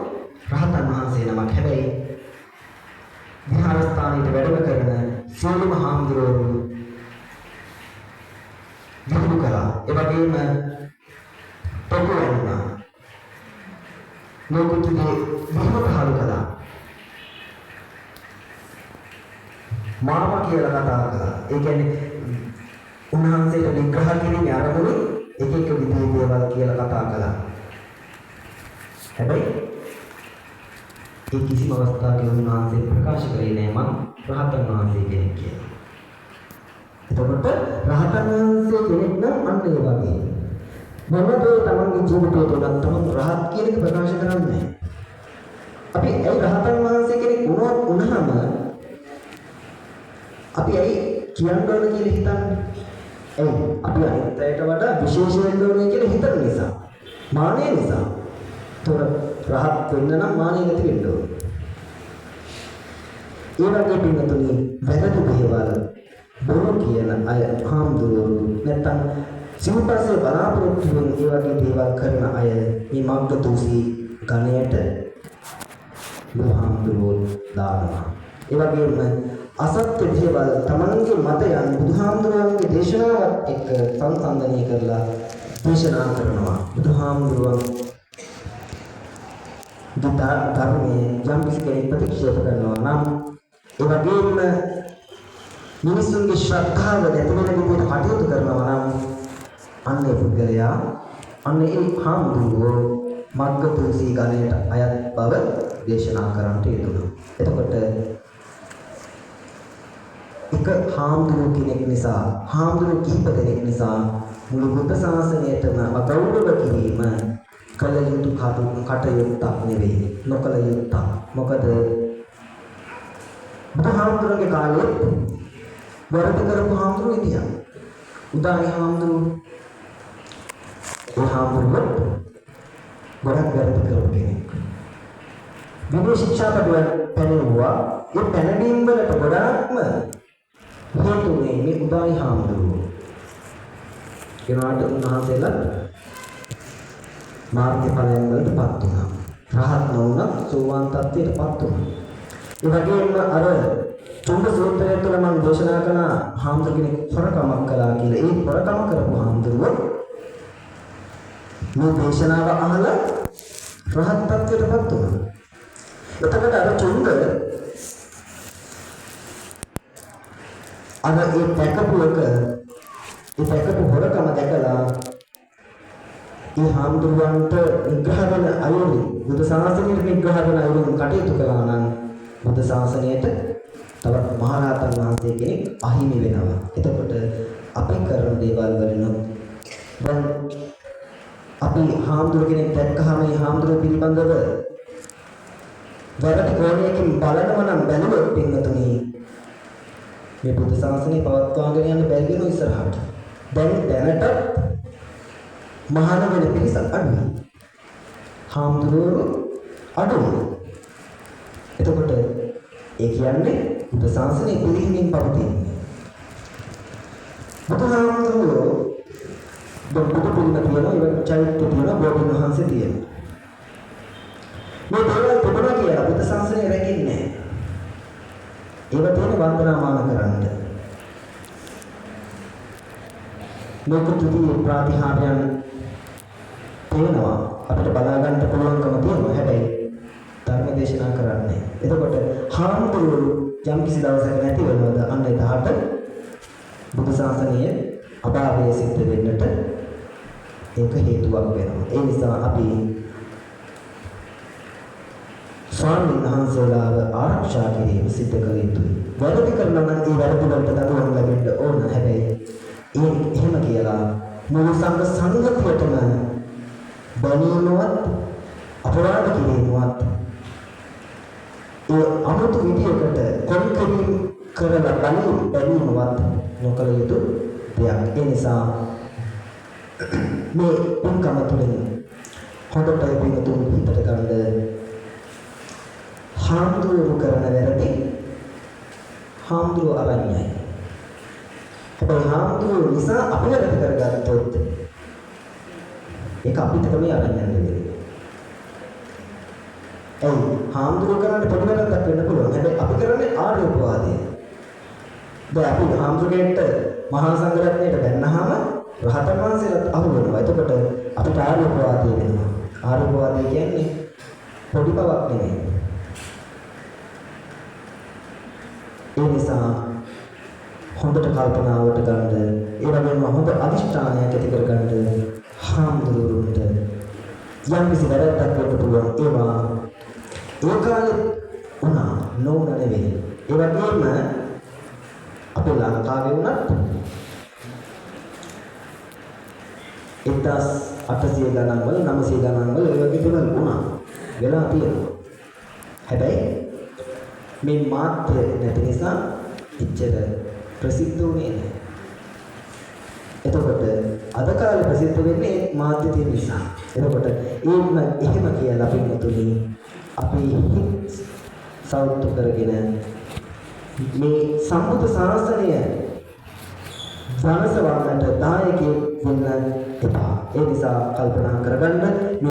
රහතන් වහන්සේ නමක්. හැබැයි විහාරස්ථානයේ වැඩම කරන සියලුම හාමුදුරුවෝ විහිළු කළා. ඒ වගේම පොකු වුණා. ලෝකුතුගේ විහිම පහළ කළා. මාම කියලා කතා කළා. ඒ කියන්නේ උන්වහන්සේට විග්‍රහ කිරීමේ අරමුණු එක එක විදිහේ දේවල් කියලා කතා කළා. හැබැයි ඒ කිසිම අවස්ථාවක උන්වහන්සේ ප්‍රකාශ කරේ නෑ මම රහතන් වහන්සේ කෙනෙක් කියලා. එතකොට රහතන් වහන්සේ කෙනෙක් නම් අන්න ඒ වගේ. මොනද තමන්ගේ ජීවිතේ තුළ තමන් රහත් කියන එක ප්‍රකාශ කරන්නේ. අපි ඒ රහතන් වහන්සේ කෙනෙක් වුණාම අපි ඇයි කියන්න ඕන කියලා හිතන්නේ? අපි අනිත් අයට වඩා විශේෂ වෙන්න ඕනේ කියලා හිතන නිසා. මානෙ නිසා. තොර රහත් වෙන්න නම් මානෙ නැති වෙන්න ඕනේ. ඒ වගේ පින්තුනි වැරදි දේවල් බොරු කියන අය හාමුදුරුවෝ නැත්තම් සිව්පස්සේ බලාපොරොත්තු වෙන ඒ වගේ දේවල් කරන අය මේ මග්ග දූෂී ගණයට බුදුහාමුදුරුවෝ දානවා. ඒ වගේම අසත්‍ය දේවල් තමන්ගේ මතයන් බුදුහාමුදුරුවන්ගේ දේශනාවත් එක්ක සංසන්දනය කරලා දේශනා කරනවා. බුදුහාමුදුරුවන් ධර්මයේ යම් කිසි කෙනෙක් ප්‍රතික්ෂේප කරනවා නම් ඒ වගේම මිනිසුන්ගේ ශ්‍රද්ධාව නැති වෙන විදිහට කටයුතු කරනවා නම් අන්නේ පුද්ගලයා අන්නේ ඒ හාමුදුරුවෝ මග්ග දූෂී ගණයට අයත් බව දේශනා කරන්නට යෙදුණා. එතකොට එක හාමුදුරුවෝ කෙනෙක් නිසා හාමුදුරුවෝ කිහිප දෙනෙක් නිසා මුළු බුද්ධ ශාසනයටම අගෞරව කිරීම කල යුතු කටයුත්තක් නෙවෙයි, නොකල යුත්තක්. මොකද බුදුහාමුදුරුවෝගේ කාලේ වැරදි කරපු හාමුදුරුවෝ ඉතියා. උදාහරණ හාමුදුරුවෝ ඒ හාමුදුරුවෝ ගොඩක් වැරදි කරපු කෙනෙක්. විනය ශික්ෂාපදවල පැනෙවුවා. ඒ පැනවීම වලට ගොඩාක්ම හේතුනේ මේ උදාහරණ හාමුදුරුවෝ. ඒනාට උන්වහන්සේලා මාර්ගඵලයන් වලටපත් වුණා. රහත් නොවුණත් සෝවාන් තත්ත්වයටපත් වුණා. ඒ වගේම අර තුන්ව සූත්‍රය තුළ මම දේශනා කළ හාමුදුර කෙනෙක් හොරකමක් කළා කියලා. ඒ හොරකම කරපු හාමුදුරුවෝ මේ දේශනාව අහලා රහත් තත්ත්වයටපත් වුණා. එතකොට අර තුන්ව අර ඒ පැකපු හොරකම දැකලා ඒ හාමුදුරුවන්ට විග්‍රහ වෙන අයුරු බුද්ධ ශාසනයට විග්‍රහ වෙන අයුරු කටයුතු කළා නම් බුද්ධ ශාසනයට තවත් මහරහතන් වහන්සේ කෙනෙක් අහිමි වෙනවා. එතකොට අපි කරන දේවල් වලින් දැන් අපි හාමුදුරු කෙනෙක් දැක්කහම මේ හාමුදුරුවෝ පිළිබඳව වැරදි කෝණයකින් බලනවා නම් බැලුවොත් පින්වතුනි මේ බුද්ධ ශාසනය පවත්වාගෙන යන්න බැරි වෙන ඉස්සරහට. දැනට මහාන වෙන පිරිසක් අඩුයි. හාමුදුරුවෝ අඩුයි. එතකොට ඒ කියන්නේ බුද්ධ ශාසනය පිළිහිමින් පවතින්නේ. බුදුහාමුදුරුවෝ බුදු පිළිම තියෙනවා, ඒ චෛත්‍ය තියෙනවා, බෝධීන් වහන්සේ තියෙනවා. මේ දේවල් තිබුණා කියලා බුද්ධ ශාසනය රැකෙන්නේ නැහැ. ඒව තියෙන වන්දනාමාන කරන්න. මේක තුදී ප්‍රාතිහාර්යයන් තියෙනවා. අපිට බලා ගන්න පුළුවන්කම තියෙනවා. හැබැයි ධර්ම දේශනා කරන්නේ. එතකොට හාමුදුරුවෝ යම් කිසි දවසක නැති වෙනවද අන්න එදාට බුදු ශාසනයේ අභාවය සිද්ධ වෙන්නට ඒක හේතුවක් වෙනවා. ඒ නිසා අපි ස්වාමීන් වහන්සේලාව ආරක්ෂා කිරීම සිද්ධ කළ යුතුයි. වැරදි කරනවා නම් ඒ වැරදි වලට දඬුවම් ලැබෙන්න ඕන. හැබැයි එහෙම කියලා මුළු සංඝතියටම බැනීමවත් අපරාධ කිරීමවත් ඒ අමුතු විදියකට කොන්කරින් කරලා බැනීමවත් නොකළ යුතු දෙයක්. ඒ නිසා මේ පුන්කම තුළින් හොඳට පිටුතුන් හිතට ගන්න හාමුදුරුවෝ කරන වැරදි හාමුදුරුවෝ අරඤ්ඤයි. හැබැයි හාමුදුරුවෝ නිසා අපි වැරදි කරගත්තොත් ඒක අපිට තමයි අරඤ්ඤ වෙන්නේ. හාමුදුරුවෝ කරන්නේ පොඩි වැරද්දක් වෙන්න පුළුවන්. හැබැයි අපි කරන්නේ ආර්යෝපවාදය. දැන් අපි හාමුදුරුවන්ට මහා සංඝරත්නයට බැන්නහම රහතන් වහන්සේලාත් අහු වෙනවා. එතකොට අපිට ආර්යෝපවාදය වෙනවා. ආර්යෝපවාදය කියන්නේ පොඩි බවක් නෙමෙයි. ඒ නිසා හොඳට කල්පනාවට ගන්න, ඒ වගේම හොඳ අදිෂ්ඨානයක් ඇති කරගන්න හාමුදුරුවන්ට යම් කිසි වැරද්දක් වෙන්න පුළුවන්. ඒවා ඒ කාලේ වුණා නෝන නෙවෙයි. ඒ වගේම අපේ ලංකාවේ වුණත් 1800 ගණන් වල 900 ගණන් වල ඒ වගේ දේවල් වුණා. වෙලා තියෙනවා. හැබැයි මේ මාත්‍ය නැති නිසා ඉච්ඡර ප්‍රසිද්ධ වුණේ නැහැ. එතකොට අද කාලේ ප්‍රසිද්ධ වෙන්නේ මාධ්‍ය තියෙන නිසා. එතකොට එහෙම කියලා පිටුතුනි අපි සෞතු කරගෙන මේ සම්බුද්ධ ශාසනය වනසවන්නට දායකයෙක් වෙන්න එපා. ඒ නිසා කල්පනා කරගන්න